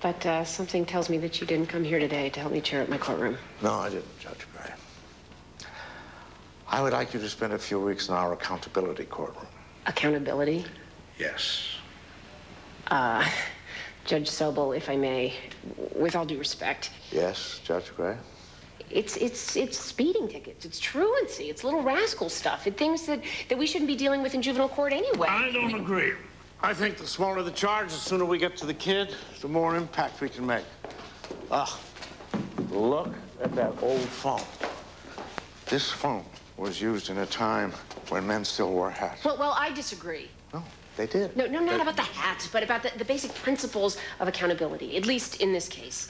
But something tells me that you didn't come here today to help me chair at my courtroom. No, I didn't, Judge Gray. I would like you to spend a few weeks in our accountability courtroom. Accountability? Yes. Judge Sobel, if I may, with all due respect. Yes, Judge Gray? It's speeding tickets. It's truancy. It's little rascal stuff. It's things that we shouldn't be dealing with in juvenile court anyway. I don't agree. I think the smaller the charge, the sooner we get to the kid, the more impact we can make. Look at that old phone. This phone was used in a time when men still wore hats. Well, I disagree. No, they did. No, not about the hats, but about the basic principles of accountability, at least in this case.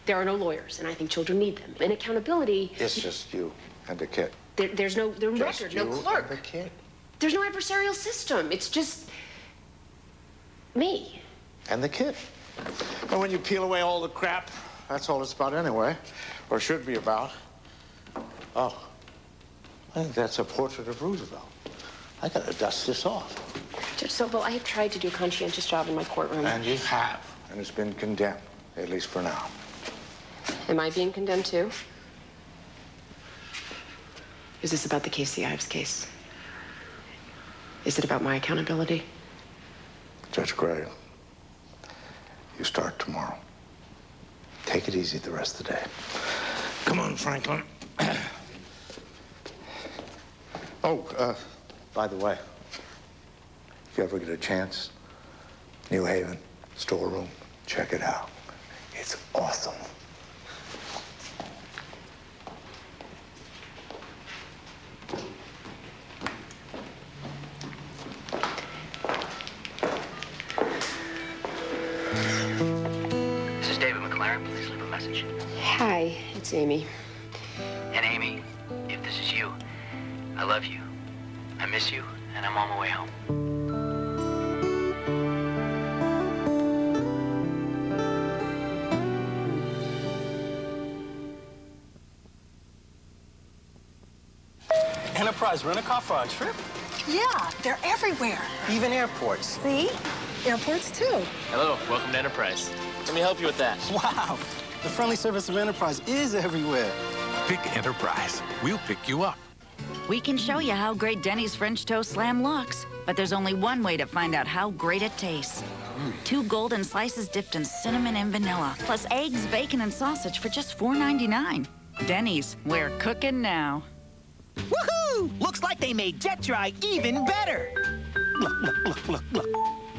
There are no lawyers, and I think children need them. And accountability... It's just you and the kid. There's no record, no clerk. And the kid. There's no adversarial system. It's just me. And the kid. And when you peel away all the crap, that's all it's about anyway, or should be about. Oh, I think that's a portrait of Roosevelt. I gotta dust this off. Judge Sobel, I have tried to do a conscientious job in my courtroom. And you have, and it's been condemned, at least for now. Am I being condemned too? Is this about the Casey Ives case? Is it about my accountability? Judge Gray, you start tomorrow. Take it easy the rest of the day. Come on, Franklin. By the way, if you ever get a chance, New Haven, storeroom, check it out. It's awesome. This is David McLaren. Please leave a message. Hi, it's Amy. And Amy, if this is you, I love you. I miss you, and I'm on my way home. Enterprise rent-a-car for our trip? Yeah, they're everywhere. Even airports. See? Airports, too. Hello, welcome to Enterprise. Let me help you with that. Wow, the friendly service of Enterprise is everywhere. Pick Enterprise. We'll pick you up. We can show you how great Denny's French toast slam looks, but there's only one way to find out how great it tastes. 2 golden slices dipped in cinnamon and vanilla, plus eggs, bacon, and sausage for just $4.99. Denny's, we're cooking now. Woohoo! Looks like they made Jet Dry even better. Look, look, look, look, look.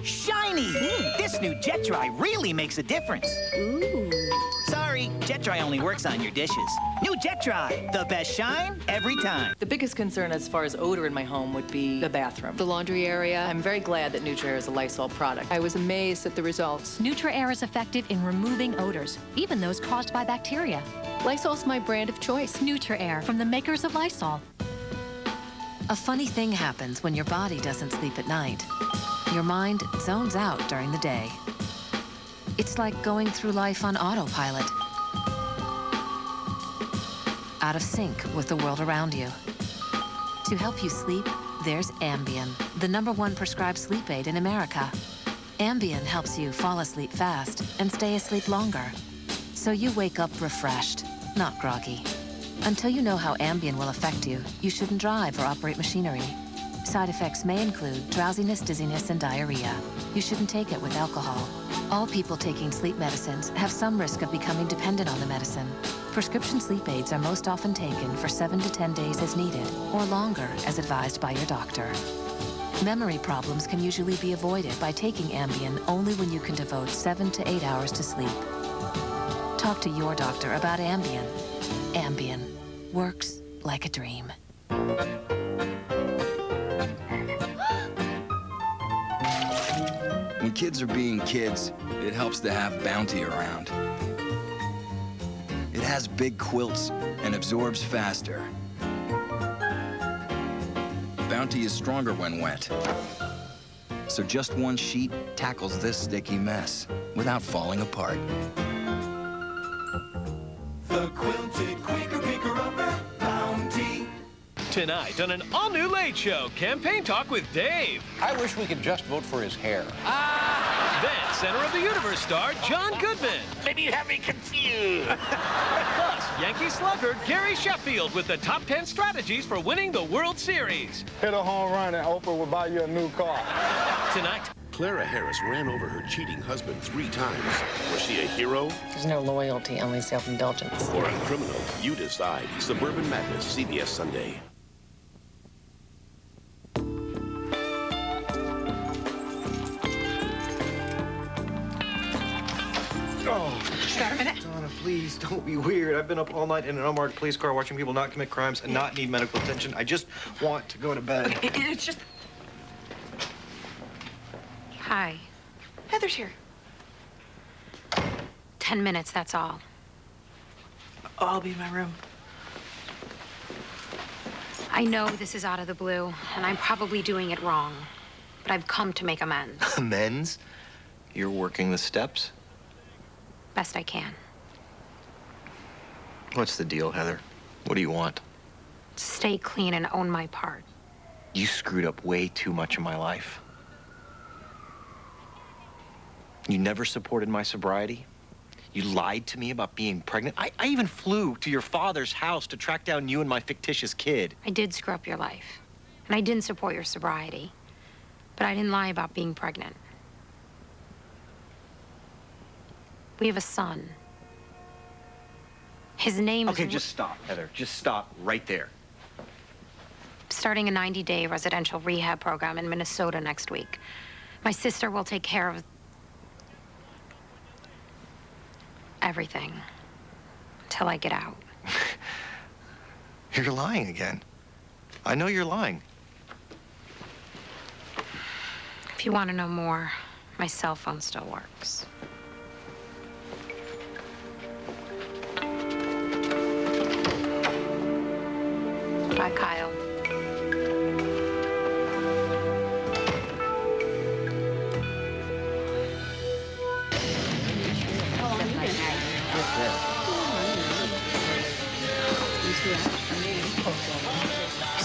Shiny! This new Jet Dry really makes a difference. Ooh. Sorry, Jet Dry only works on your dishes. New Jet Dry, the best shine every time. The biggest concern as far as odor in my home would be the bathroom. The laundry area. I'm very glad that NutriAir is a Lysol product. I was amazed at the results. NutriAir is effective in removing odors, even those caused by bacteria. Lysol's my brand of choice. NutriAir, from the makers of Lysol. A funny thing happens when your body doesn't sleep at night. Your mind zones out during the day. It's like going through life on autopilot, out of sync with the world around you. To help you sleep, there's Ambien, the #1 prescribed sleep aid in America. Ambien helps you fall asleep fast and stay asleep longer, so you wake up refreshed, not groggy. Until you know how Ambien will affect you, you shouldn't drive or operate machinery. Side effects may include drowsiness, dizziness, and diarrhea. You shouldn't take it with alcohol. All people taking sleep medicines have some risk of becoming dependent on the medicine. Prescription sleep aids are most often taken for 7 to 10 days as needed, or longer as advised by your doctor. Memory problems can usually be avoided by taking Ambien only when you can devote 7 to 8 hours to sleep. Talk to your doctor about Ambien. Ambien works like a dream. When kids are being kids, it helps to have Bounty around. It has big quilts and absorbs faster. Bounty is stronger when wet. So just one sheet tackles this sticky mess without falling apart. The quilted Quaker Picker-Upper Bounty. Tonight on an all-new Late Show, Campaign Talk with Dave. I wish we could just vote for his hair. Then Center of the Universe star John Goodman. Maybe you have me confused. Plus, Yankee slugger Gary Sheffield with the top 10 strategies for winning the World Series. Hit a home run and Oprah will buy you a new car. Tonight, Clara Harris ran over her cheating husband 3 times. Was she a hero There's no loyalty, only self-indulgence. or a criminal? You decide. Suburban Madness, CBS Sunday. Oh, Just got a minute? Donna, please don't be weird. I've been up all night in an unmarked police car watching people not commit crimes and not need medical attention. I just want to go to bed. It's just... Hi. Heather's here. 10 minutes, that's all. I'll be in my room. I know this is out of the blue, and I'm probably doing it wrong, but I've come to make amends. Amends? You're working the steps? Best I can. What's the deal, Heather? What do you want? Stay clean and own my part. You screwed up way too much in my life. You never supported my sobriety. You lied to me about being pregnant. I even flew to your father's house to track down you and my fictitious kid. I did screw up your life, and I didn't support your sobriety, but I didn't lie about being pregnant. We have a son. His name is... Okay, just stop, Heather. Just stop right there. Starting a 90-day residential rehab program in Minnesota next week. My sister will take care of everything until I get out. You're lying again. I know you're lying. If you want to know more, my cell phone still works. Bye, Kyle.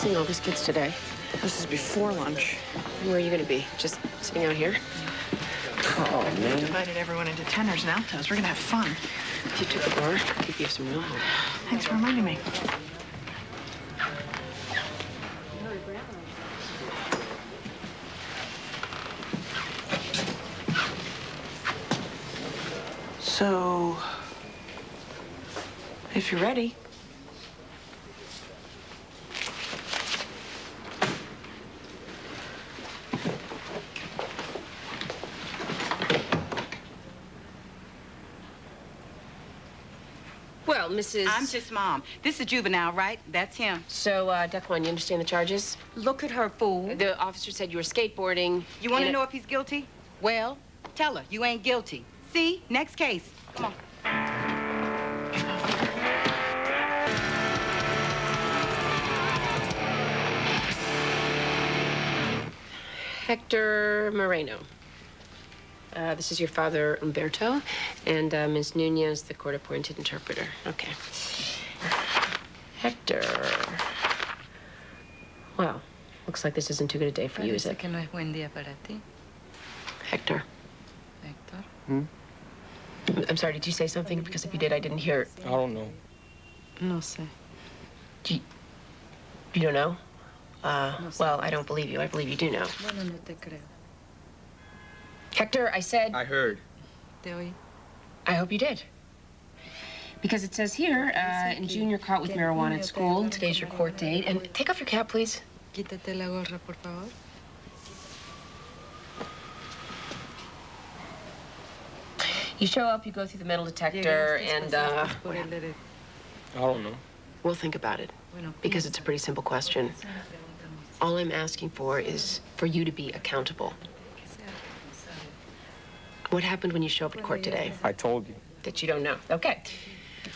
seeing all these kids today. This is before lunch. Where are you going to be? Just sitting out here? Oh, man. Divided everyone into tenors and altos. We're gonna have fun. If you took the bar, I could give some real help. Thanks for reminding me. So, if you're ready. Well, Mrs. I'm just Mom. This is Juvenile, right? That's him. So, Daquan, you understand the charges? Look at her, fool. The officer said you were skateboarding. You want to know if he's guilty? Well, tell her you ain't guilty. See? Next case. Come on. Hector Moreno. This is your father, Umberto, and Ms. Nunez, the court-appointed interpreter. Okay. Hector. Well, looks like this isn't too good a day for you, is it? que no es buen día para ti. Hector. Hector? I'm sorry, did you say something? Because if you did, I didn't hear. I don't know. No sé. You don't know? Well, I don't believe you. I believe you do know. Bueno, no te creo. Hector, I said... I heard. Te oí. I hope you did. Because it says here, in junior caught with marijuana at school. Today's your court date. And take off your cap, please. Quítate la gorra, por favor. You show up, you go through the metal detector, and, I don't know. we'll think about it. Because it's a pretty simple question. All I'm asking for is for you to be accountable. What happened when you show up at court today? I told you. That you don't know. Okay.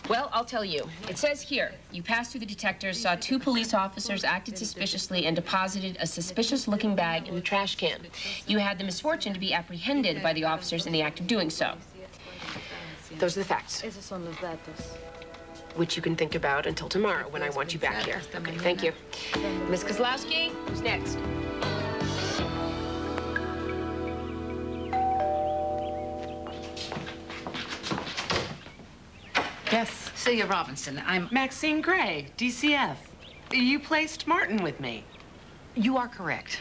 Well, I'll tell you. It says here, you passed through the detectors, saw 2 police officers, acted suspiciously, and deposited a suspicious-looking bag in the trash can. You had the misfortune to be apprehended by the officers in the act of doing so. Those are the facts. Esos son los datos. Which you can think about until tomorrow when I want you back here. Okay, thank you. Ms. Kozlowski, who's next? Yes. Celia Robinson. I'm Maxine Gray, DCF. You placed Martin with me. You are correct.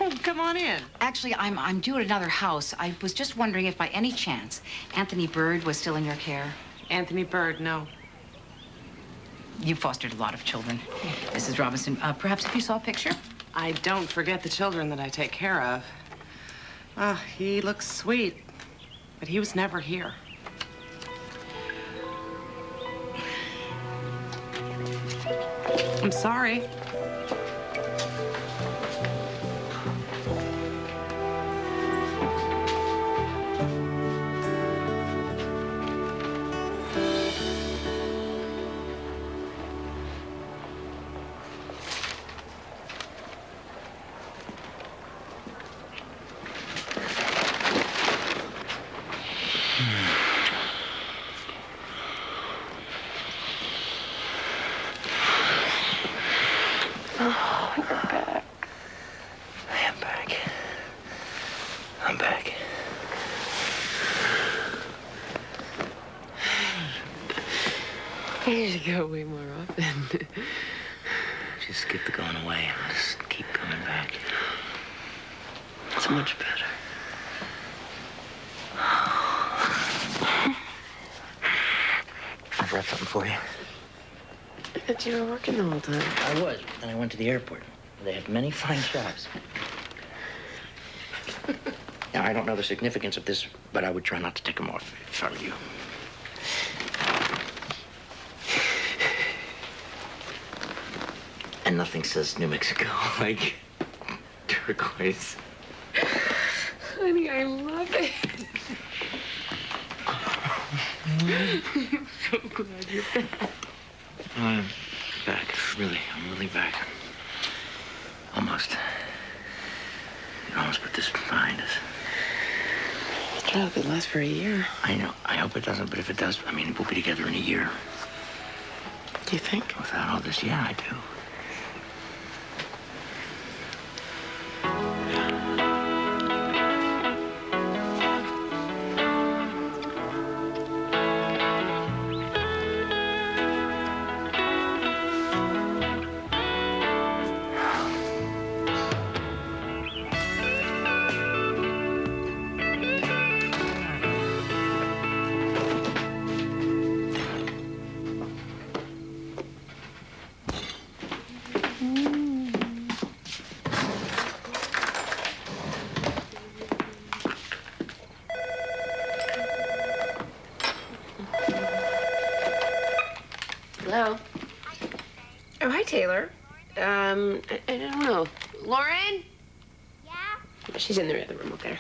Oh, come on in. Actually, I'm due at another house. I was just wondering if by any chance Anthony Bird was still in your care. Anthony Bird, no. You fostered a lot of children. Mrs. Robinson, perhaps if you saw a picture? I don't forget the children that I take care of. Oh, he looks sweet, but he was never here. I'm sorry. Oh, you're back. I am back. I'm back. I need to go way more often. Just get the going away. Just keep coming back. It's much better. I brought something for you. I thought you were working the whole time. I was, but then I went to the airport. They have many fine shops. Now, I don't know the significance of this, but I would try not to take them off if I were you. And nothing says New Mexico like turquoise. Honey, I love it. I'm so glad you're back. I'm back. Really, I'm really back. Almost. You can almost put this behind us. This trial could last for a year. I know. I hope it doesn't, but if it does, I mean, we'll be together in a year. Do you think? Without all this, yeah, I do. Hello? Oh, hi, Taylor. I don't know. Lauren? Yeah? She's in the other room, okay.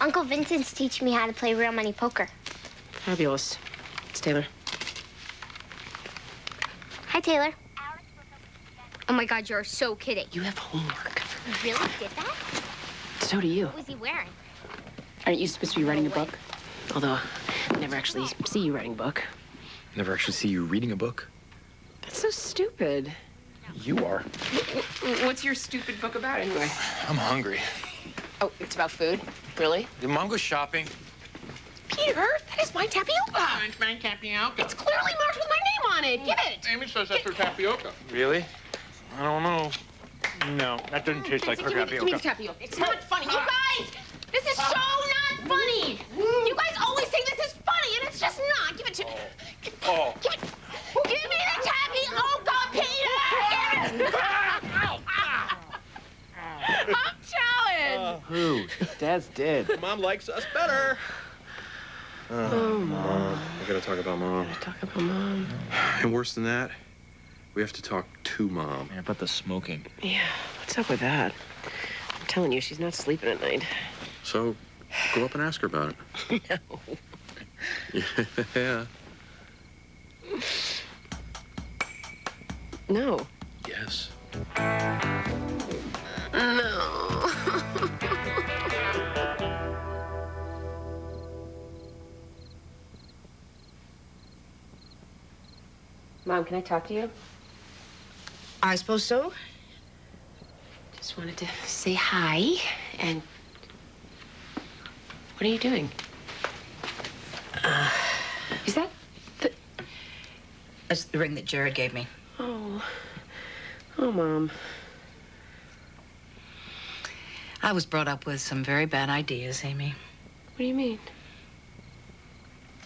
Uncle Vincent's teaching me how to play real money poker. Fabulous. It's Taylor. Hi, Taylor. Oh my God, you're so kidding. You have homework. You really did that? So do you. What was he wearing? Aren't you supposed to be writing a book? Although, I never actually see you writing a book. Never actually see you reading a book. That's so stupid. You are. What's your stupid book about, anyway? I'm hungry. Oh, it's about food? Really? Did Mom go shopping? Peter, that is my tapioca. It's my tapioca. It's clearly marked with my name on it. Give it. Amy says that's her tapioca. Really? I don't know. No, that doesn't taste like her Give me tapioca. the tapioca. It's not funny. You guys, this is so not funny. You guys always say this is funny, and it's just not. Give it to me. Oh. Give it. Give me the tapioca, Peter. I'm challenged. Who? Dad's dead. Mom likes us better. Oh, Mom. We gotta talk about Mom. Talk about Mom. And worse than that, we have to talk to Mom. Man, about the smoking. Yeah, what's up with that? I'm telling you, she's not sleeping at night. So, go up and ask her about it. No. Yeah. No. Yes. No. Mom, can I talk to you? I suppose so. Just wanted to say hi, and... What are you doing? Is that the... That's the ring that Jared gave me. Oh. Oh, Mom. I was brought up with some very bad ideas, Amy. What do you mean?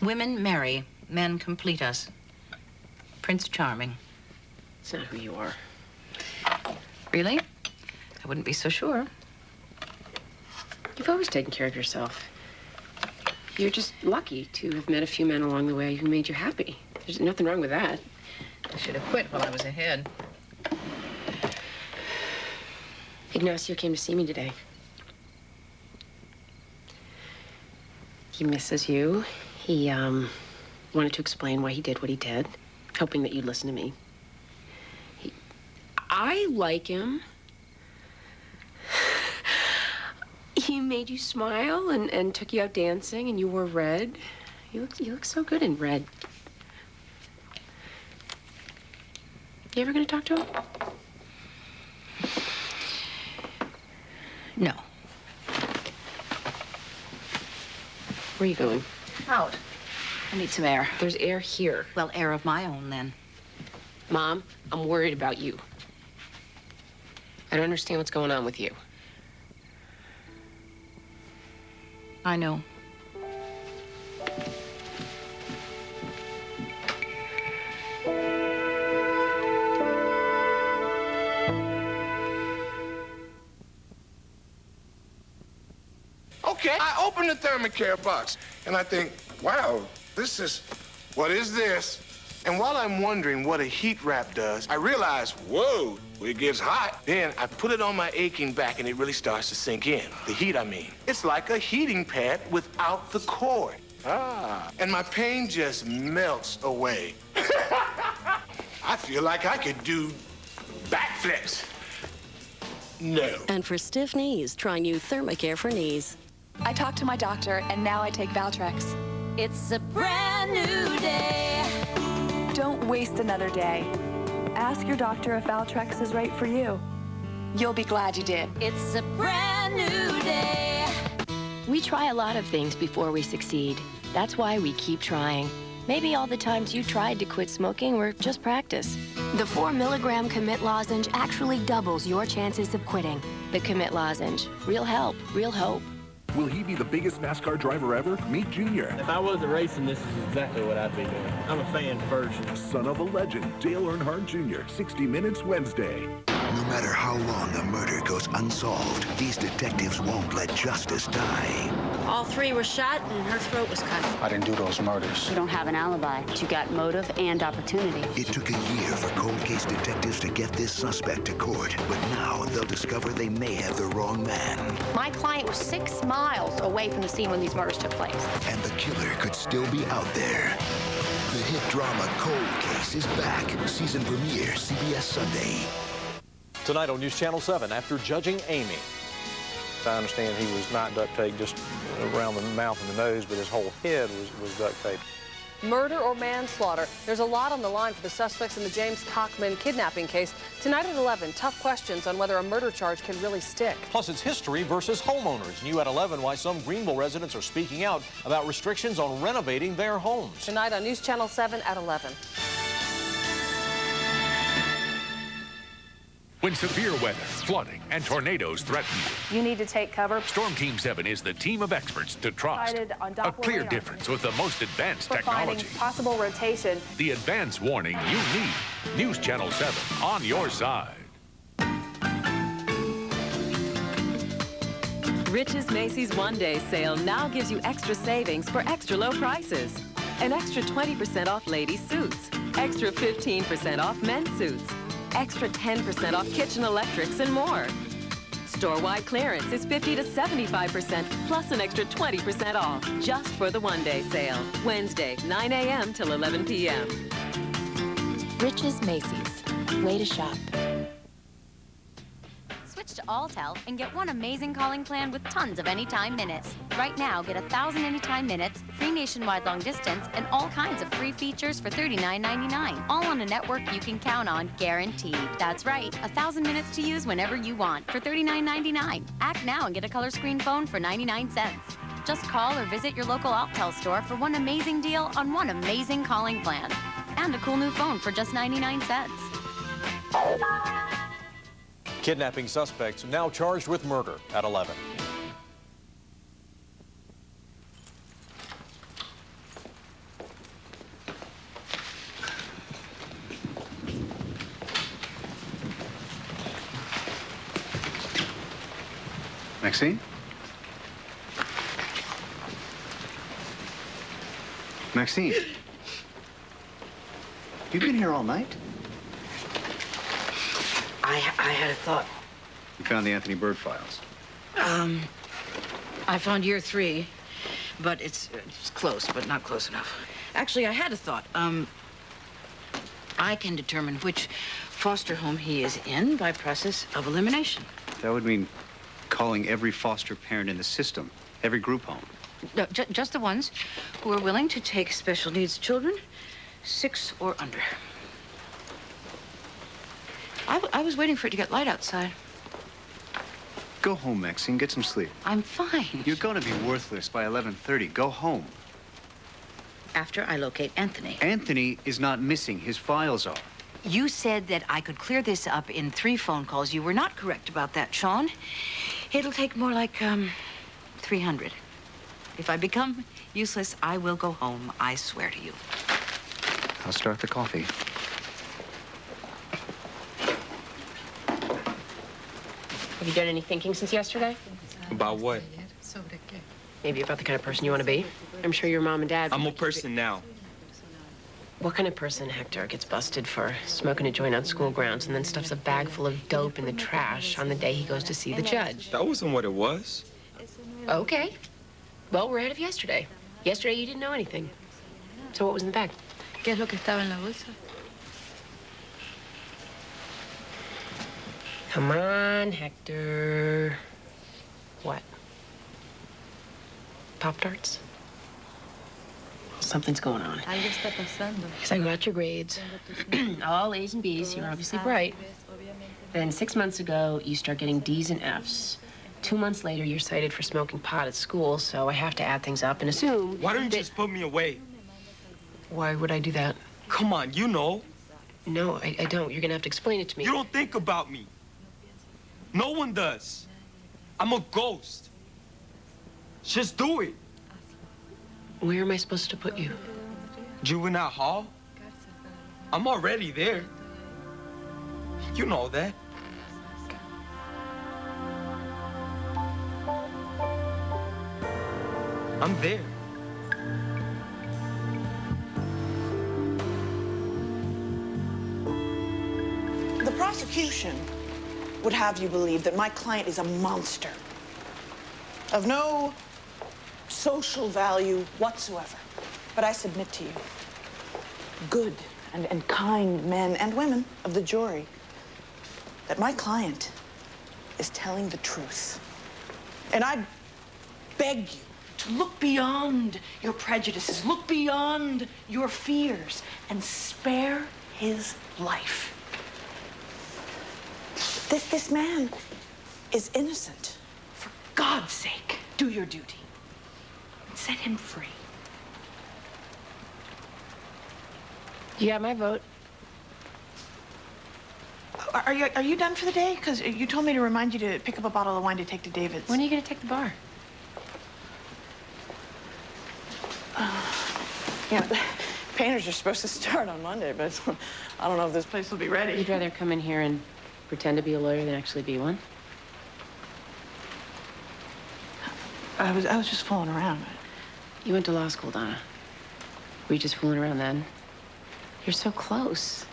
Women marry, men complete us. Prince Charming. It's not who you are. Really? I wouldn't be so sure. You've always taken care of yourself. You're just lucky to have met a few men along the way who made you happy. There's nothing wrong with that. I should have quit while I was ahead. Ignacio came to see me today. He misses you. He, wanted to explain why he did what he did, hoping that you'd listen to me. I like him. He made you smile and took you out dancing, and you wore red. You look so good in red. You ever gonna talk to him? No. Where are you going? Out. I need some air. There's air here. Well, air of my own, then. Mom, I'm worried about you. I don't understand what's going on with you. I know. Okay, I open the thermocare box, and I think, wow, what is this? And while I'm wondering what a heat wrap does, I realize, whoa, it gets hot. Then I put it on my aching back, and it really starts to sink in. The heat, I mean. It's like a heating pad without the cord. Ah. And my pain just melts away. I feel like I could do backflips. No. And for stiff knees, try new Thermacare for knees. I talked to my doctor, and now I take Valtrex. It's a brand new day. Don't waste another day. Ask your doctor if Valtrex is right for you. You'll be glad you did. It's a brand new day. We try a lot of things before we succeed. That's why we keep trying. Maybe all the times you tried to quit smoking were just practice. The 4-milligram Commit lozenge actually doubles your chances of quitting. The Commit lozenge. Real help, real hope. Will he be the biggest NASCAR driver ever? Meet Junior. If I wasn't racing, this is exactly what I'd be doing. I'm a fan first. Son of a legend, Dale Earnhardt Jr., 60 Minutes Wednesday. No matter how long a murder goes unsolved, these detectives won't let justice die. All three were shot and her throat was cut. I didn't do those murders. You don't have an alibi, but you got motive and opportunity. It took a year for cold case detectives to get this suspect to court, but now they'll discover they may have the wrong man. My client was 6 miles away from the scene when these murders took place. And the killer could still be out there. The hit drama Cold Case is back. Season premiere, CBS Sunday. Tonight on News Channel 7, after judging Amy. I understand he was not duct taped just around the mouth and the nose, but his whole head was duct taped. Murder or manslaughter? There's a lot on the line for the suspects in the James Cockman kidnapping case. Tonight at 11, tough questions on whether a murder charge can really stick. Plus, it's history versus homeowners. New at 11, why some Greenville residents are speaking out about restrictions on renovating their homes. Tonight on News Channel 7 at 11. When severe weather, flooding, and tornadoes threaten you, You need to take cover. Storm Team 7 is the team of experts to trust. A clear difference with the most advanced technology. Possible rotation. The advanced warning you need. News Channel 7 on your side. Rich's Macy's one-day sale now gives you extra savings for extra low prices. An extra 20% off ladies' suits. Extra 15% off men's suits. Extra 10% off kitchen electrics and more. Store-wide clearance is 50 to 75%, plus an extra 20% off, just for the one-day sale. Wednesday, 9 a.m. till 11 p.m. Rich's Macy's. Way to shop. Switch to Alltel and get one amazing calling plan with tons of anytime minutes. Right now, get 1,000 anytime minutes, free nationwide long distance, and all kinds of free features for $39.99. All on a network you can count on, guaranteed. That's right, 1,000 minutes to use whenever you want for $39.99. Act now and get a color screen phone for 99 cents. Just call or visit your local Alltel store for one amazing deal on one amazing calling plan. And a cool new phone for just 99 cents. Kidnapping suspects now charged with murder at 11. Maxine? Maxine? You've been here all night? I had a thought. You found the Anthony Bird files. I found year 3, but it's close, but not close enough. Actually, I had a thought. I can determine which foster home he is in by process of elimination. That would mean calling every foster parent in the system, every group home. No, just the ones who are willing to take special needs children, 6 or under. I was waiting for it to get light outside. Go home, Maxine. Get some sleep. I'm fine. You're going to be worthless by 11:30. Go home. After I locate Anthony. Anthony is not missing. His files are. You said that I could clear this up in 3 phone calls. You were not correct about that, Sean. It'll take more like, 300. If I become useless, I will go home. I swear to you. I'll start the coffee. Have you done any thinking since yesterday? About what? Maybe about the kind of person you want to be? I'm sure your mom and dad... I'm a person now. What kind of person, Hector, gets busted for smoking a joint on school grounds and then stuffs a bag full of dope in the trash on the day he goes to see the judge? That wasn't what it was. Okay. Well, we're ahead of yesterday. Yesterday, you didn't know anything. So what was in the bag? ¿Qué es lo que estaba en la bolsa? Come on, Hector. What? Pop-Tarts? Something's going on. Algo está pasando. Because I got your grades. All A's and B's. You're obviously bright. Then 6 months ago, you start getting D's and F's. 2 months later, you're cited for smoking pot at school, so I have to add things up and assume... Why don't you just put me away? Why would I do that? Come on, you know. No, I don't. You're gonna have to explain it to me. You don't think about me. No one does. I'm a ghost. Just do it. Where am I supposed to put you? Juvenile hall? I'm already there. You know that. I'm there. The prosecution would have you believe that my client is a monster of no social value whatsoever. But I submit to you, good and kind men and women of the jury, that my client is telling the truth. And I beg you to look beyond your prejudices, look beyond your fears, and spare his life. This man is innocent. For God's sake, do your duty. Set him free. You got my vote. Are you done for the day? Because you told me to remind you to pick up a bottle of wine to take to David's. When are you going to take the bar? Painters are supposed to start on Monday, but I don't know if this place will be ready. You'd rather come in here and pretend to be a lawyer than actually be one? I was just fooling around. You went to law school, Donna. Were you just fooling around then? You're so close.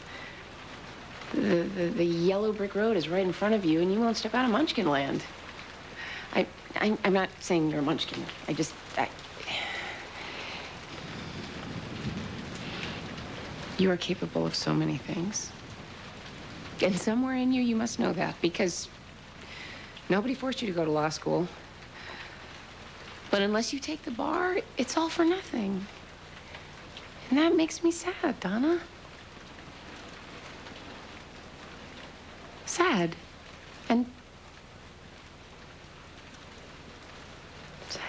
The yellow brick road is right in front of you, and you won't step out of Munchkin land. I'm not saying you're a Munchkin. You are capable of so many things. And somewhere in you must know that, because nobody forced you to go to law school. But unless you take the bar, it's all for nothing. And that makes me sad, Donna. Sad. And sad.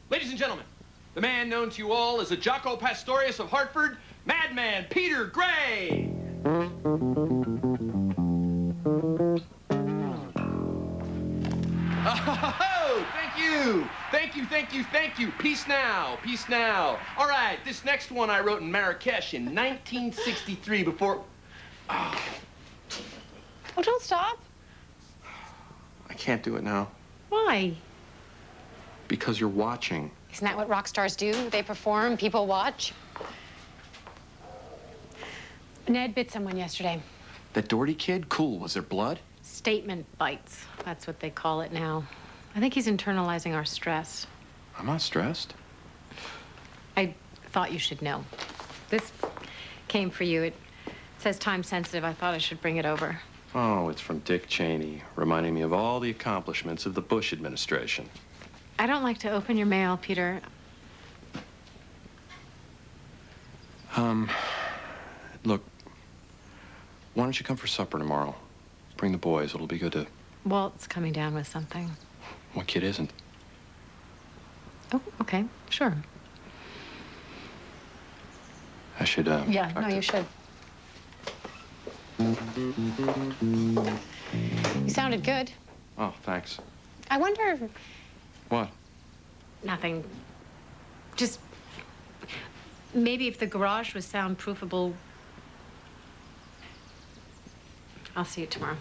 Ladies and gentlemen, the man known to you all as the Jocko Pastorius of Hartford, Madman Peter Gray. Oh, thank you. Thank you, thank you, thank you. Peace now, peace now. All right, this next one I wrote in Marrakesh in 1963 before... Oh, don't stop. I can't do it now. Why? Because you're watching. Isn't that what rock stars do? They perform, people watch. Ned bit someone yesterday. That Doherty kid? Cool. Was there blood? Statement bites. That's what they call it now. I think he's internalizing our stress. I'm not stressed. I thought you should know. This came for you. It says time sensitive. I thought I should bring it over. Oh, it's from Dick Cheney, reminding me of all the accomplishments of the Bush administration. I don't like to open your mail, Peter. Look, why don't you come for supper tomorrow? Bring the boys. It'll be good to... Walt's coming down with something. What kid isn't? Oh, okay, sure. I should, Yeah, no, you should. You sounded good. Oh, thanks. I wonder... What? Nothing. Just... maybe if the garage was soundproofable... I'll see you tomorrow.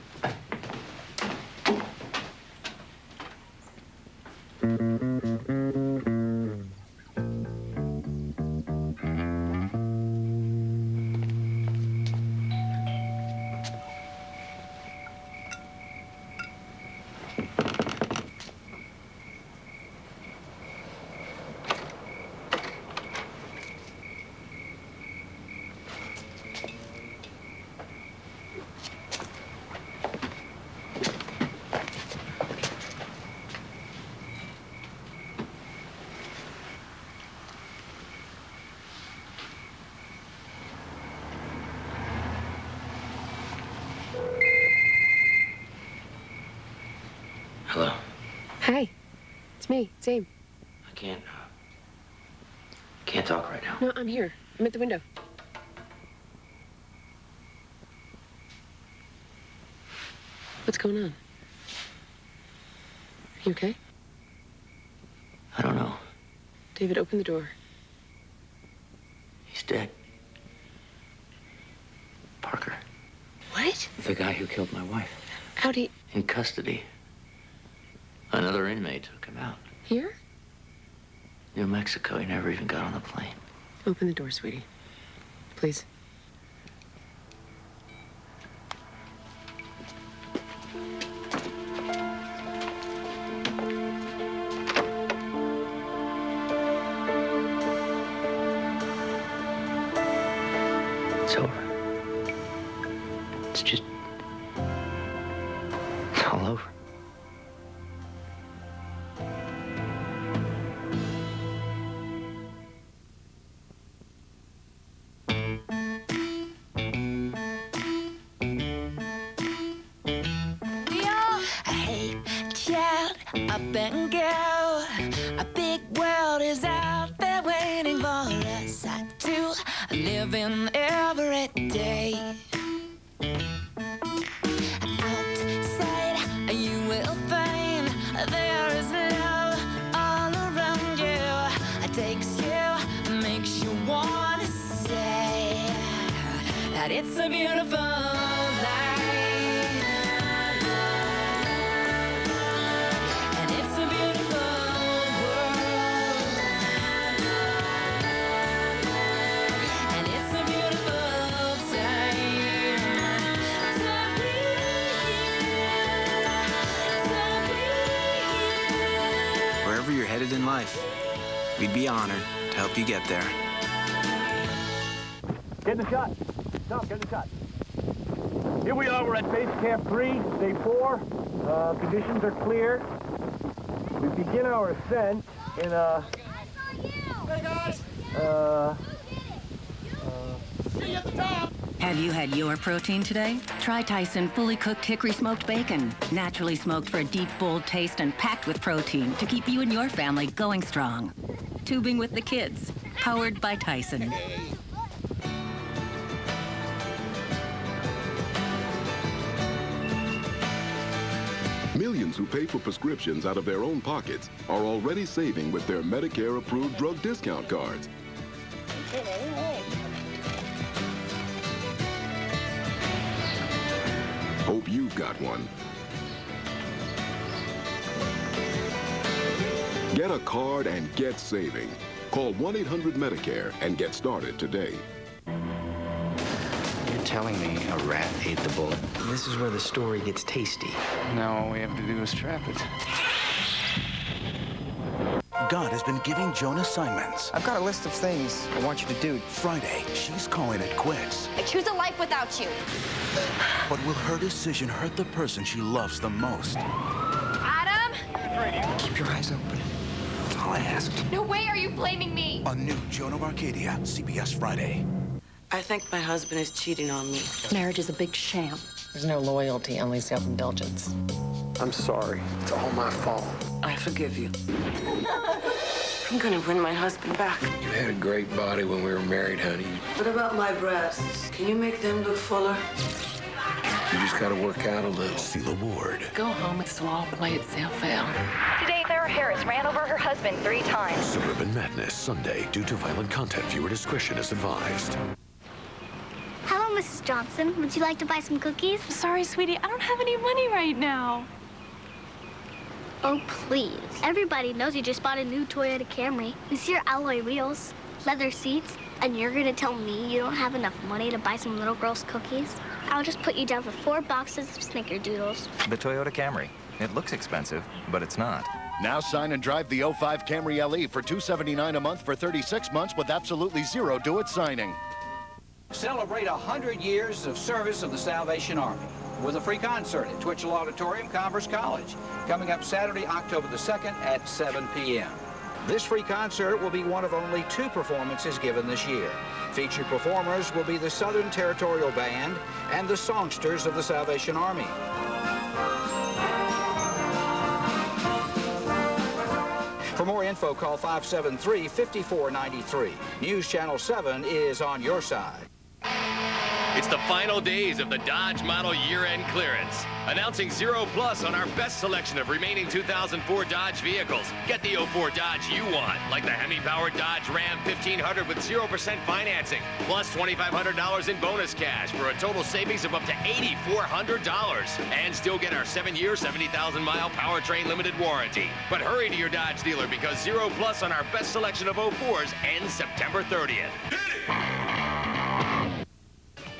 Hello. Hi. It's me, Zane. I can't talk right now. No, I'm here. I'm at the window. What's going on? You okay? I don't know. David, open the door. He's dead. Parker. What? The guy who killed my wife. How'd he... In custody. Another inmate took him out. Here? New Mexico. He never even got on the plane. Open the door, sweetie. Please. It's over. It's just... It's all over. Hey, child, up and go. A big world is out there waiting for us to live in every day. Outside, you will find there is love all around you. It takes you, makes you want to say that it's a beautiful life. Wherever you're headed in life, we'd be honored to help you get there. Get in the shot. Tom, get in the shot. Here we are. We're at Base Camp 3, Day 4. Conditions are clear. We begin our ascent in a... Hey, guys! See you at the top! Have you had your protein today? Try Tyson fully cooked hickory smoked bacon. Naturally smoked for a deep, bold taste and packed with protein to keep you and your family going strong. Tubing with the kids. Powered by Tyson. Millions who pay for prescriptions out of their own pockets are already saving with their Medicare-approved drug discount cards. Hope you've got one. Get a card and get saving. Call 1-800-MEDICARE and get started today. You're telling me a rat ate the bullet? This is where the story gets tasty. Now all we have to do is trap it. God has been giving Joan assignments. I've got a list of things I want you to do. Friday, she's calling it quits. I choose a life without you. But will her decision hurt the person she loves the most? Adam? Keep your eyes open. That's all I asked. No way are you blaming me. A new Joan of Arcadia, CBS Friday. I think my husband is cheating on me. Marriage is a big sham. There's no loyalty, only self-indulgence. I'm sorry. It's all my fault. I forgive you. I'm gonna win my husband back. You had a great body when we were married, honey. What about my breasts? Can you make them look fuller? You just gotta work out a little. Sheila Ward. Go home, it's all play itself out. Today, Sarah Harris ran over her husband 3 times. Suburban Madness, Sunday. Due to violent content, viewer discretion is advised. Hello, Mrs. Johnson. Would you like to buy some cookies? Sorry, sweetie. I don't have any money right now. Oh, please. Everybody knows you just bought a new Toyota Camry. You see your alloy wheels, leather seats, and you're gonna tell me you don't have enough money to buy some little girl's cookies? I'll just put you down for 4 boxes of Snickerdoodles. The Toyota Camry. It looks expensive, but it's not. Now sign and drive the 05 Camry LE for $279 a month for 36 months with absolutely zero do-it signing. Celebrate 100 years of service of the Salvation Army with a free concert at Twitchell Auditorium, Commerce College, coming up Saturday, October the 2nd at 7 p.m. This free concert will be one of only 2 performances given this year. Featured performers will be the Southern Territorial Band and the Songsters of the Salvation Army. For more info, call 573-5493. News Channel 7 is on your side. It's the final days of the Dodge model year-end clearance. Announcing 0 Plus on our best selection of remaining 2004 Dodge vehicles. Get the 04 Dodge you want, like the Hemi-powered Dodge Ram 1500 with 0% financing, plus $2,500 in bonus cash for a total savings of up to $8,400. And still get our 7-year, 70,000-mile powertrain limited warranty. But hurry to your Dodge dealer because 0 Plus on our best selection of 04s ends September 30th.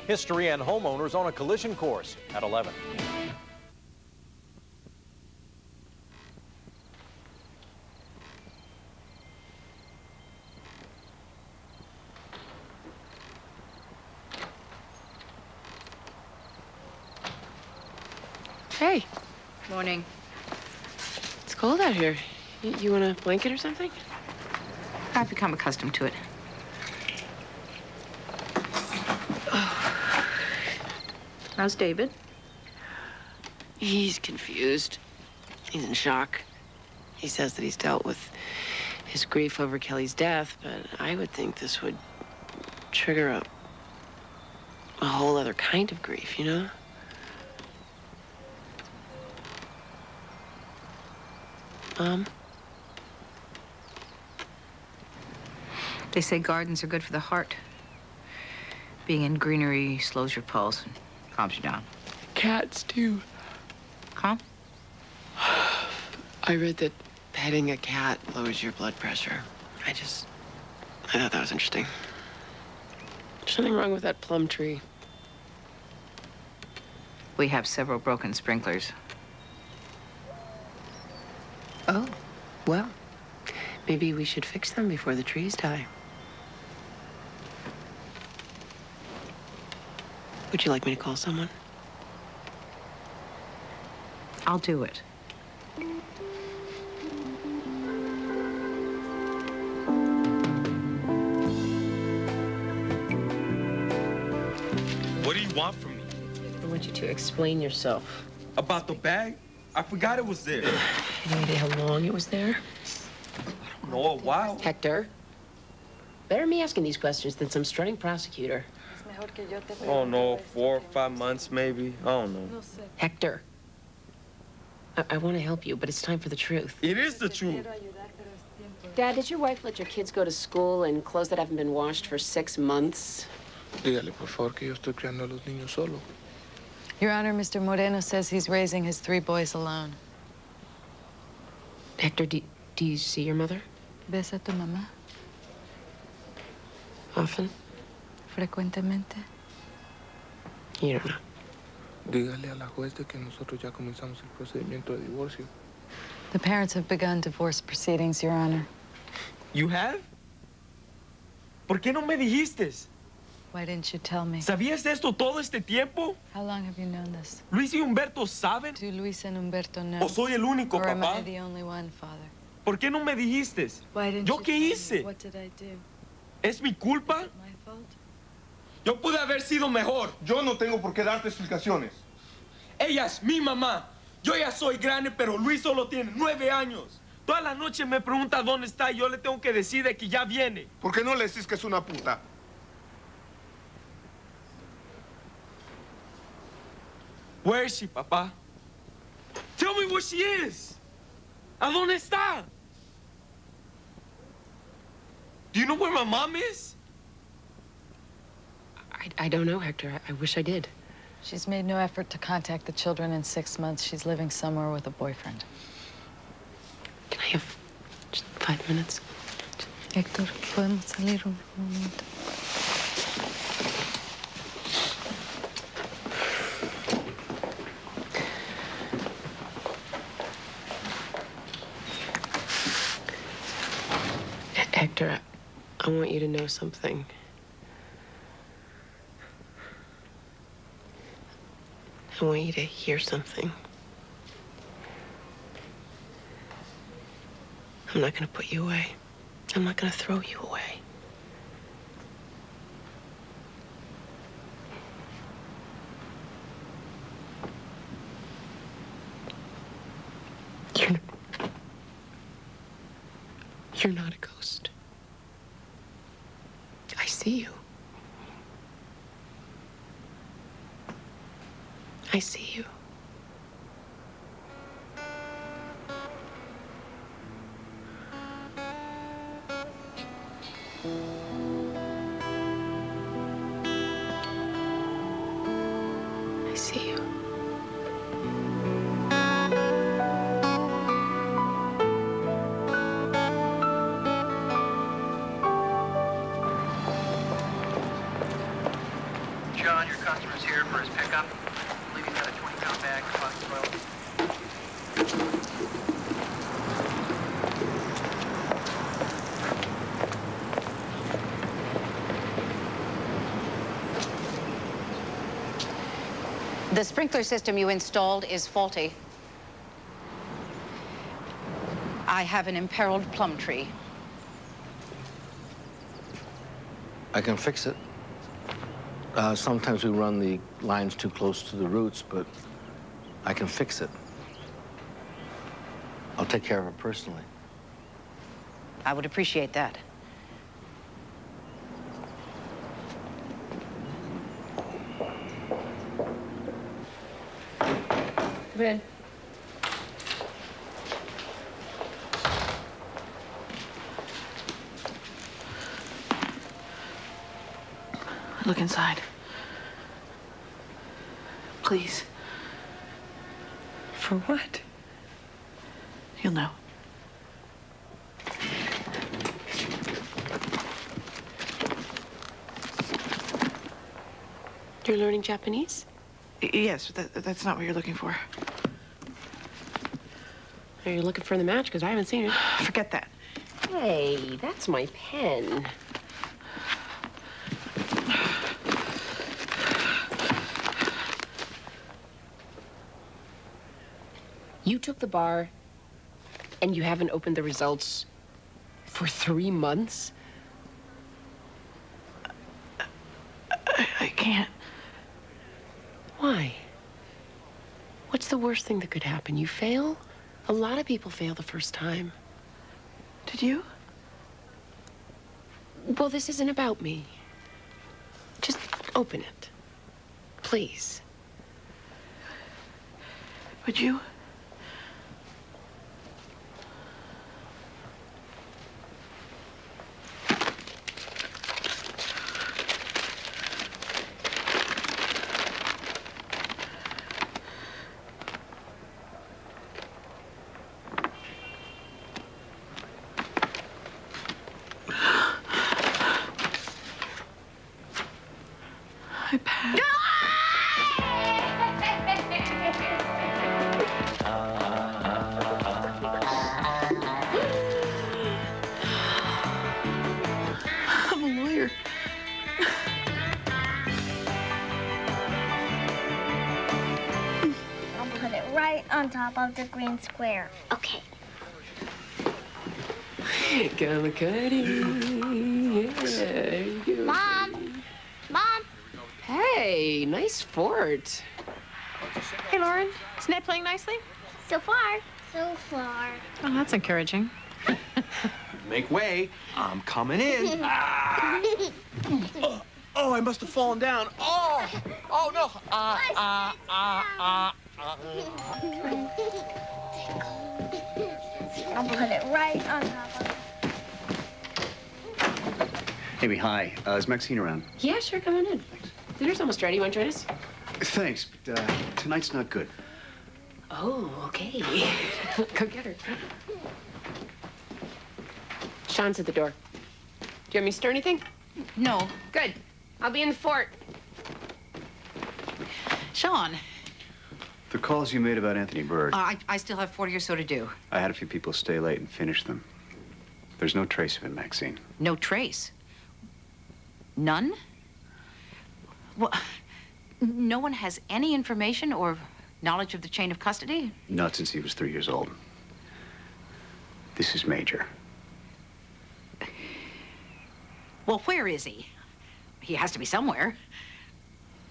History and homeowners on a collision course at 11. Hey. Morning. It's cold out here. You want a blanket or something? I've become accustomed to it. How's David? He's confused. He's in shock. He says that he's dealt with his grief over Kelly's death, but I would think this would trigger a whole other kind of grief, you know? Mom? They say gardens are good for the heart. Being in greenery slows your pulse and calms you down. Cats, too. Huh? I read that petting a cat lowers your blood pressure. I thought that was interesting. There's something wrong with that plum tree. We have several broken sprinklers. Oh, well, maybe we should fix them before the trees die. Would you like me to call someone? I'll do it. What do you want from me? I want you to explain yourself. About the bag? I forgot it was there. Any idea how long it was there? I don't know, a while. Hector. Better me asking these questions than some strutting prosecutor. Oh, no, 4 or 5 months, maybe. I don't know. Hector. I want to help you, but it's time for the truth. It is the truth. Dad, did your wife let your kids go to school in clothes that haven't been washed for 6 months? Dígale, por favor, que yo estoy criando a los niños solo. Your Honor, Mr. Moreno says he's raising his 3 boys alone. Hector, do you see your mother? ¿Ves a tu mamá? Often? Frecuentemente. You don't know. Dígale a la juez de que nosotros ya comenzamos el procedimiento de divorcio. The parents have begun divorce proceedings, Your Honor. You have? ¿Por qué no me dijiste? Why didn't you tell me? ¿Sabías esto todo este tiempo? How long have you known this? ¿Luis y Humberto saben? Do Luis and Humberto know? ¿O soy el único, Or am papá? I the only one, Father? ¿Por qué no me dijiste? Why didn't ¿Yo you qué tell hice? me? What did I do? ¿Es mi culpa? Is it my fault? Yo pude haber sido mejor. Yo no tengo por qué darte explicaciones. Ella es mi mamá. Yo ya soy grande, pero Luis solo tiene 9 años. Toda la noche me pregunta dónde está y yo le tengo que decir de que ya viene. ¿Por qué no le decís que es una puta? Where is she, papá? Tell me where she is. ¿A dónde está? Do you know where my mom is? I don't know, Hector. I wish I did. She's made no effort to contact the children in 6 months. She's living somewhere with a boyfriend. Can I have just 5 minutes? Héctor, ¿podemos salir un momento? Hector, I want you to know something. I want you to hear something. I'm not going to put you away. I'm not going to throw you away. You're not a ghost. I see you. I see you. I see you. John, your customer's here for his pickup. I believe he's got a 20-pound bag across the road. The sprinkler system you installed is faulty. I have an imperiled plum tree. I can fix it. Sometimes we run the lines too close to the roots, but I can fix it. I'll take care of it personally. I would appreciate that. Come in. Look inside. Please. For what? You'll know. You're learning Japanese? Yes, that's not what you're looking for. Are you looking for the match? Because I haven't seen it. Forget that. Hey, that's my pen. You took the bar, and you haven't opened the results for 3 months? I can't. Why? What's the worst thing that could happen? You fail? A lot of people fail the first time. Did you? Well, this isn't about me. Just open it. Please. Would you? I passed. I'm a lawyer. I'll put it right on top of the green square. Okay. Kamakati. Yeah. Mom! Mom! Hey, nice fort. Hey, Lauren. Is Ned playing nicely? So far. So far. Oh, that's encouraging. Make way. I'm coming in. Oh, I must have fallen down. Oh, no. I'll put it right on top of it. Amy, hi. Is Maxine around? Yeah, sure, come on in. Thanks. Dinner's almost ready. You want to join us? Thanks, but tonight's not good. Oh, okay. Go get her. Sean's at the door. Do you want me to stir anything? No. Good. I'll be in the fort. Sean, The calls you made about Anthony Bird, I still have 40 or so to do. I had a few people stay late and finish them. There's no trace of him, Maxine. No trace? None? Well, no one has any information or knowledge of the chain of custody? Not since he was 3 years old. This is major. Well, where is he? He has to be somewhere.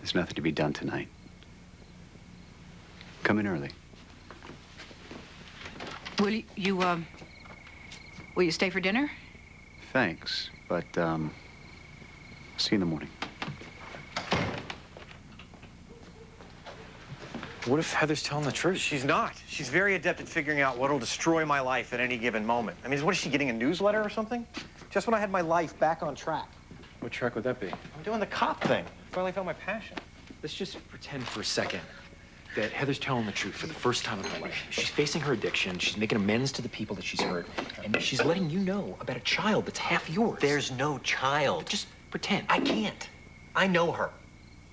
There's nothing to be done tonight. Come in early. Will you stay for dinner? Thanks, but, see you in the morning. What if Heather's telling the truth? She's not. She's very adept at figuring out what'll destroy my life at any given moment. I mean, what is she getting, a newsletter or something? Just when I had my life back on track. What track would that be? I'm doing the cop thing. Finally found my passion. Let's just pretend for a second that Heather's telling the truth for the first time in her life. She's facing her addiction, she's making amends to the people that she's hurt, and she's letting you know about a child that's half yours. There's no child. Just pretend. I can't. I know her.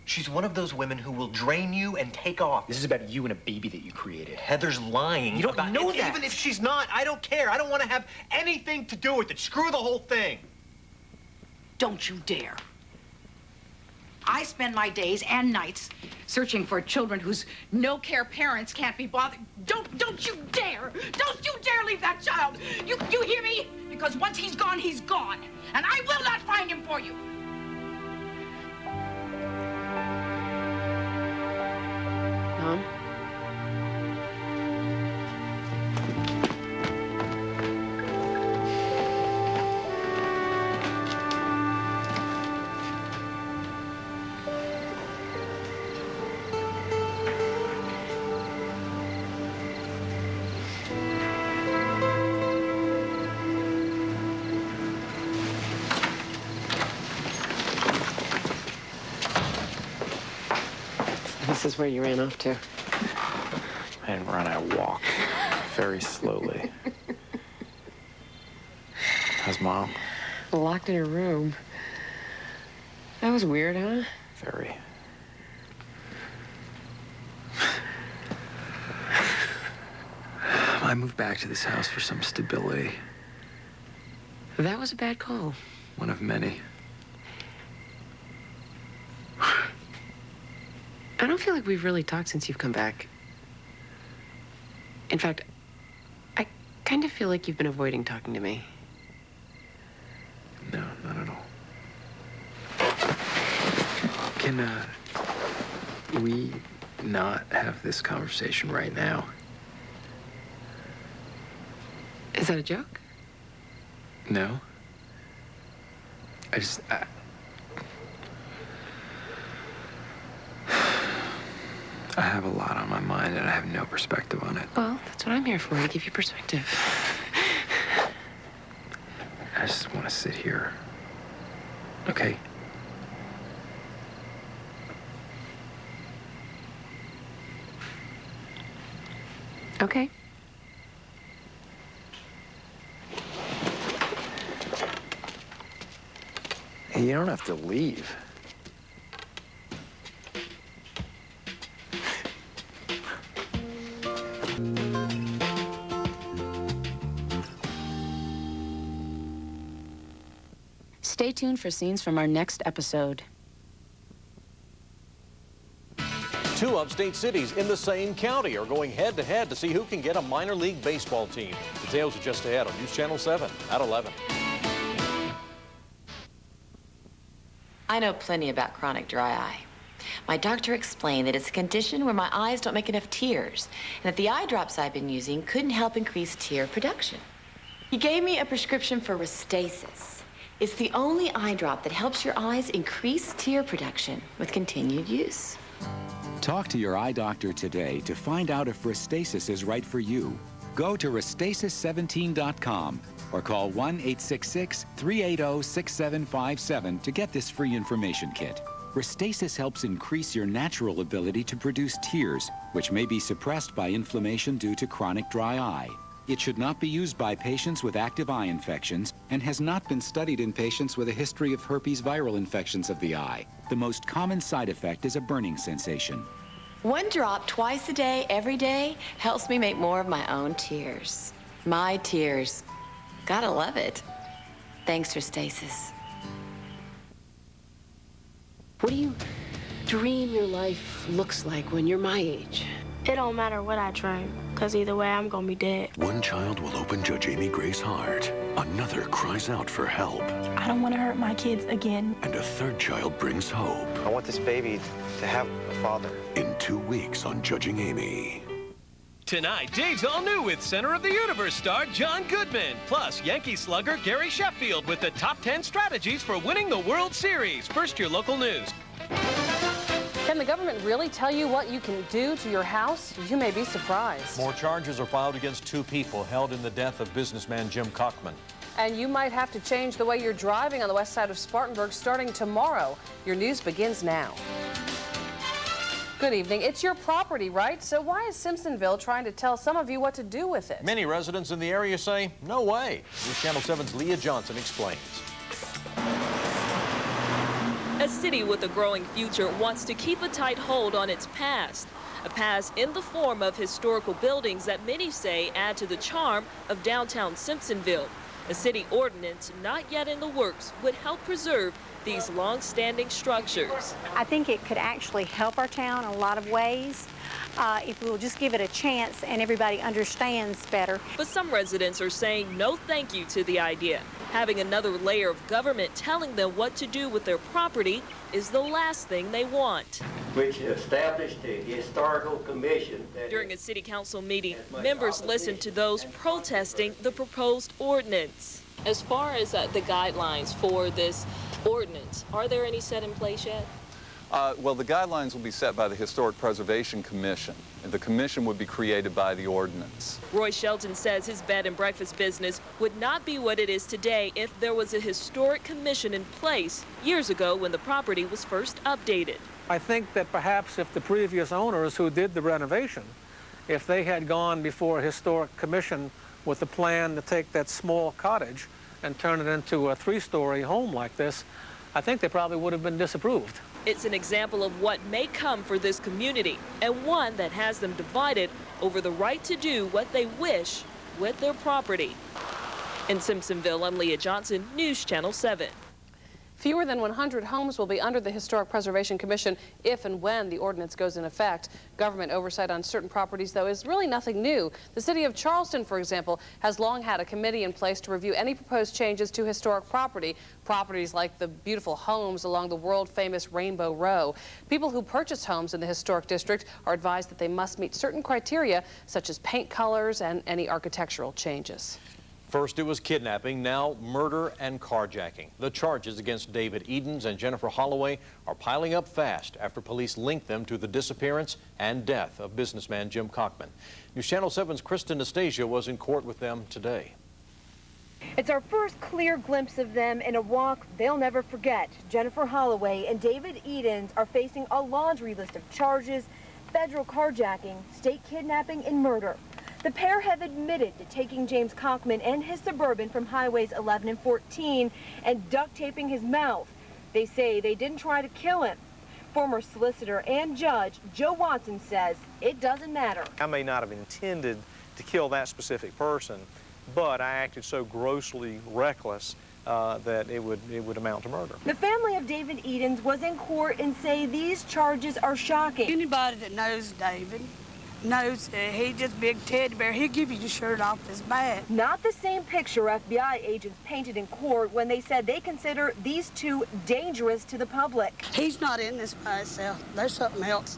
She's one of those women who will drain you and take off. This is about you and a baby that you created. Heather's lying. You don't know that. Even if she's not, I don't care. I don't want to have anything to do with it. Screw the whole thing. Don't you dare. I spend my days and nights searching for children whose no-care parents can't be bothered. Don't you dare! Don't you dare leave that child! You hear me? Because once he's gone, and I will not find him for you. Mom? This is where you ran off to. I didn't run, I walked. Very slowly. How's Mom? Locked in her room. That was weird, huh? Very. I moved back to this house for some stability. That was a bad call. One of many. I don't feel like we've really talked since you've come back. In fact, I kind of feel like you've been avoiding talking to me. No, not at all. Can, we not have this conversation right now? Is that a joke? No. I have a lot on my mind, and I have no perspective on it. Well, that's what I'm here for, to give you perspective. I just want to sit here. Okay? Okay. Hey, you don't have to leave. Stay tuned for scenes from our next episode. Two upstate cities in the same county are going head-to-head to see who can get a minor league baseball team. Details are just ahead on News Channel 7 at 11. I know plenty about chronic dry eye. My doctor explained that it's a condition where my eyes don't make enough tears, and that the eye drops I've been using couldn't help increase tear production. He gave me a prescription for Restasis. It's the only eye drop that helps your eyes increase tear production with continued use. Talk to your eye doctor today to find out if Restasis is right for you. Go to Restasis17.com or call 1-866-380-6757 to get this free information kit. Restasis helps increase your natural ability to produce tears, which may be suppressed by inflammation due to chronic dry eye. It should not be used by patients with active eye infections and has not been studied in patients with a history of herpes viral infections of the eye. The most common side effect is a burning sensation. One drop twice a day, every day, helps me make more of my own tears. My tears. Gotta love it. Thanks, Restasis. What do you dream your life looks like when you're my age? It don't matter what I dream, because either way, I'm gonna be dead. One child will open Judge Amy Gray's heart. Another cries out for help. I don't want to hurt my kids again. And a third child brings hope. I want this baby to have a father. In 2 weeks on Judging Amy. Tonight, Dave's all new with Center of the Universe star John Goodman. Plus, Yankee slugger Gary Sheffield with the top 10 strategies for winning the World Series. First, your local news. The Can the government really tell you what you can do to your house? You may be surprised. More charges are filed against 2 people held in the death of businessman Jim Cockman. And you might have to change the way you're driving on the west side of Spartanburg starting tomorrow. Your news begins now. Good evening. It's your property, right? So why is Simpsonville trying to tell some of you what to do with it? Many residents in the area say, no way. News Channel 7's Leah Johnson explains. A city with a growing future wants to keep a tight hold on its past. A past in the form of historical buildings that many say add to the charm of downtown Simpsonville. A city ordinance not yet in the works would help preserve these long-standing structures. I think it could actually help our town in a lot of ways if we will just give it a chance and everybody understands better. But some residents are saying no thank you to the idea. Having another layer of government telling them what to do with their property is the last thing they want. Which established a historical commission. During a city council meeting, members listened to those protesting the proposed ordinance. As far as the guidelines for this ordinance, are there any set in place yet? Well, the guidelines will be set by the Historic Preservation Commission. The commission would be created by the ordinance. Roy Shelton says his bed and breakfast business would not be what it is today if there was a historic commission in place years ago when the property was first updated. I think that perhaps if the previous owners who did the renovation, if they had gone before a historic commission with a plan to take that small cottage and turn it into a 3-story home like this, I think they probably would have been disapproved. It's an example of what may come for this community, and one that has them divided over the right to do what they wish with their property. In Simpsonville, I'm Leah Johnson, News Channel 7. Fewer than 100 homes will be under the Historic Preservation Commission if and when the ordinance goes in effect. Government oversight on certain properties, though, is really nothing new. The city of Charleston, for example, has long had a committee in place to review any proposed changes to historic property, properties like the beautiful homes along the world-famous Rainbow Row. People who purchase homes in the historic district are advised that they must meet certain criteria, such as paint colors and any architectural changes. First it was kidnapping, now murder and carjacking. The charges against David Edens and Jennifer Holloway are piling up fast after police linked them to the disappearance and death of businessman Jim Cockman. News Channel 7's Kristen Nastasia was in court with them today. It's our first clear glimpse of them in a walk they'll never forget. Jennifer Holloway and David Edens are facing a laundry list of charges: federal carjacking, state kidnapping, and murder. The pair have admitted to taking James Cockman and his Suburban from highways 11 and 14 and duct taping his mouth. They say they didn't try to kill him. Former solicitor and judge Joe Watson says it doesn't matter. I may not have intended to kill that specific person, but I acted so grossly reckless that it would amount to murder. The family of David Edens was in court and say these charges are shocking. Anybody that knows David knows he's just a big teddy bear. He'll give you your shirt off his back. Not the same picture FBI agents painted in court when they said they consider these two dangerous to the public. He's not in this by himself. There's something else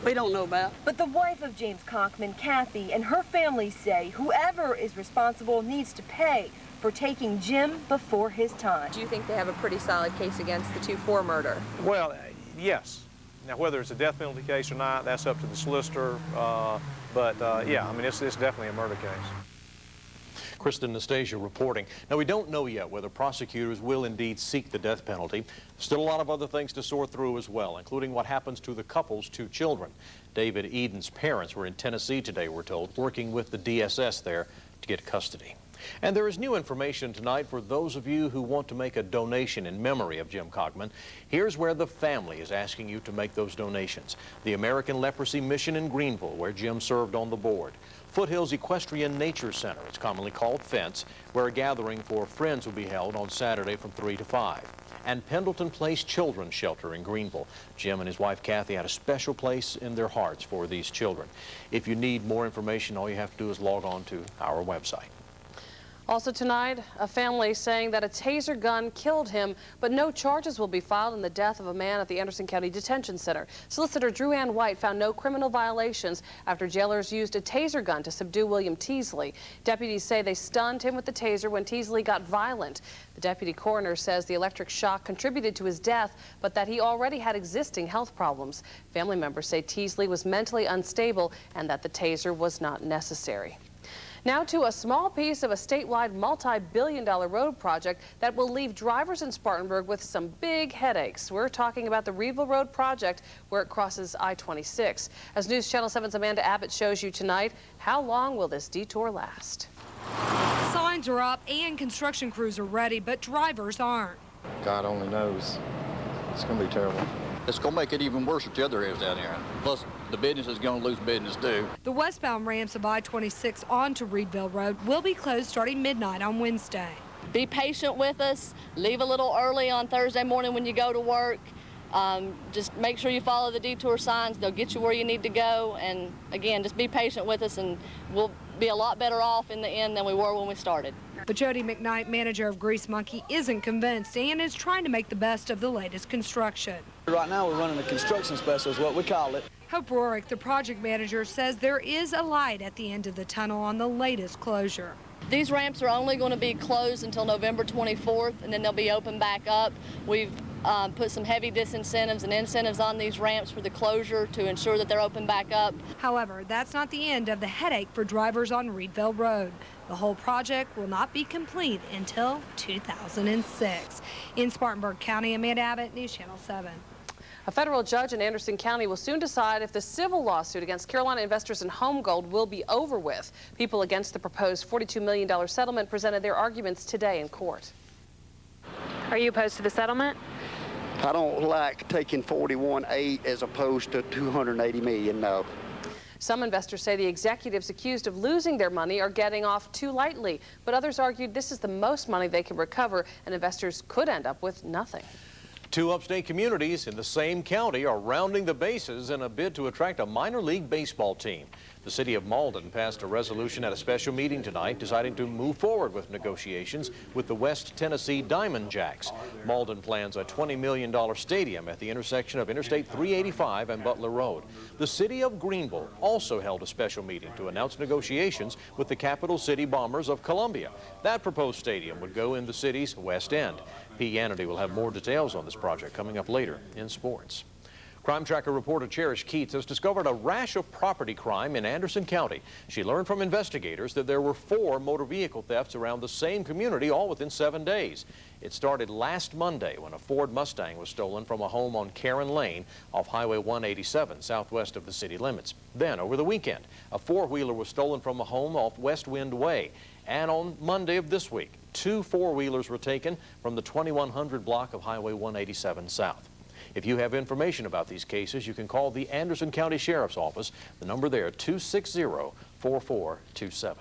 we don't know about. But the wife of James Cockman, Kathy, and her family say whoever is responsible needs to pay for taking Jim before his time. Do you think they have a pretty solid case against the two for murder? Well, yes. Now, whether it's a death penalty case or not, that's up to the solicitor. Yeah, I mean, it's definitely a murder case. Kristen Nastasia reporting. Now, we don't know yet whether prosecutors will indeed seek the death penalty. Still a lot of other things to sort through as well, including what happens to the couple's 2 children. David Edens' parents were in Tennessee today, we're told, working with the DSS there to get custody. And there is new information tonight for those of you who want to make a donation in memory of Jim Cockman. Here's where the family is asking you to make those donations. The American Leprosy Mission in Greenville, where Jim served on the board. Foothills Equestrian Nature Center, it's commonly called Fence, where a gathering for friends will be held on Saturday from 3 to 5. And Pendleton Place Children's Shelter in Greenville. Jim and his wife Kathy had a special place in their hearts for these children. If you need more information, all you have to do is log on to our website. Also tonight, a family saying that a taser gun killed him, but no charges will be filed in the death of a man at the Anderson County Detention Center. Solicitor Drew Ann White found no criminal violations after jailers used a taser gun to subdue William Teasley. Deputies say they stunned him with the taser when Teasley got violent. The deputy coroner says the electric shock contributed to his death, but that he already had existing health problems. Family members say Teasley was mentally unstable and that the taser was not necessary. Now to a small piece of a statewide multi-billion-dollar road project that will leave drivers in Spartanburg with some big headaches. We're talking about the Reedville Road project where it crosses I-26. As News Channel 7's Amanda Abbott shows you tonight, how long will this detour last? Signs are up and construction crews are ready, but drivers aren't. God only knows. It's going to be terrible. It's going to make it even worse with the other areas down here. Plus, the business is going to lose business, too. The westbound ramps of I-26 onto Reedville Road will be closed starting midnight on Wednesday. Be patient with us. Leave a little early on Thursday morning when you go to work. Just make sure you follow the detour signs. They'll get you where you need to go. And, again, just be patient with us, and we'll be a lot better off in the end than we were when we started. But Jody McKnight, manager of Grease Monkey, isn't convinced and is trying to make the best of the latest construction. Right now we're running a construction special is what we call it. Hope Rorick, the project manager, says there is a light at the end of the tunnel on the latest closure. These ramps are only going to be closed until November 24th, and then they'll be open back up. We've put some heavy disincentives and incentives on these ramps for the closure to ensure that they're open back up. However, that's not the end of the headache for drivers on Reedville Road. The whole project will not be complete until 2006. In Spartanburg County, Amanda Abbott, News Channel 7. A federal judge in Anderson County will soon decide if the civil lawsuit against Carolina investors in Home Gold will be over with. People against the proposed $42 million settlement presented their arguments today in court. Are you opposed to the settlement? I don't like taking 41.8 as opposed to 280 million, no. Some investors say the executives accused of losing their money are getting off too lightly, but others argued this is the most money they can recover and investors could end up with nothing. Two upstate communities in the same county are rounding the bases in a bid to attract a minor league baseball team. The city of Malden passed a resolution at a special meeting tonight deciding to move forward with negotiations with the West Tennessee Diamond Jacks. Malden plans a $20 million stadium at the intersection of Interstate 385 and Butler Road. The city of Greenville also held a special meeting to announce negotiations with the Capital City Bombers of Columbia. That proposed stadium would go in the city's west end. P. Hannity will have more details on this project coming up later in sports. Crime Tracker reporter Cherish Keats has discovered a rash of property crime in Anderson County. She learned from investigators that there were 4 motor vehicle thefts around the same community, all within 7 days. It started last Monday when a Ford Mustang was stolen from a home on Karen Lane off Highway 187 southwest of the city limits. Then, over the weekend, a 4-wheeler was stolen from a home off West Wind Way. And on Monday of this week, 2 4-wheelers were taken from the 2100 block of Highway 187 south. If you have information about these cases, you can call the Anderson County Sheriff's Office. The number there, 260-4427.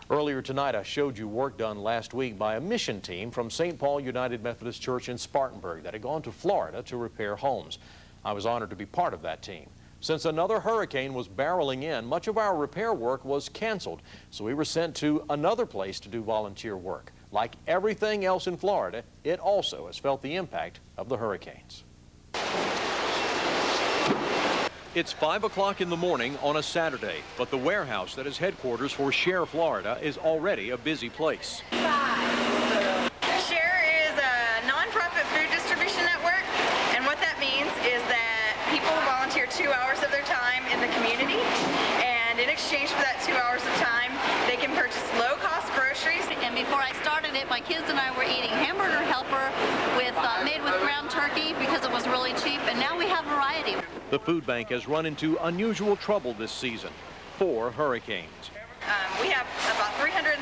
Earlier tonight, I showed you work done last week by a mission team from St. Paul United Methodist Church in Spartanburg that had gone to Florida to repair homes. I was honored to be part of that team. Since another hurricane was barreling in, much of our repair work was canceled, so we were sent to another place to do volunteer work. Like everything else in Florida, it also has felt the impact of the hurricanes. It's 5 o'clock in the morning on a Saturday, but the warehouse that is headquarters for Share Florida is already a busy place. Share is a nonprofit food distribution network, and what that means is that people volunteer 2 hours of their time in the community, and in exchange for that 2 hours of time, they can purchase low-cost groceries. And before I started it, my kids and I were eating hamburger helper made with ground turkey because it was really cheap, and now we have variety. The food bank has run into unusual trouble this season. 4 hurricanes. We have about 370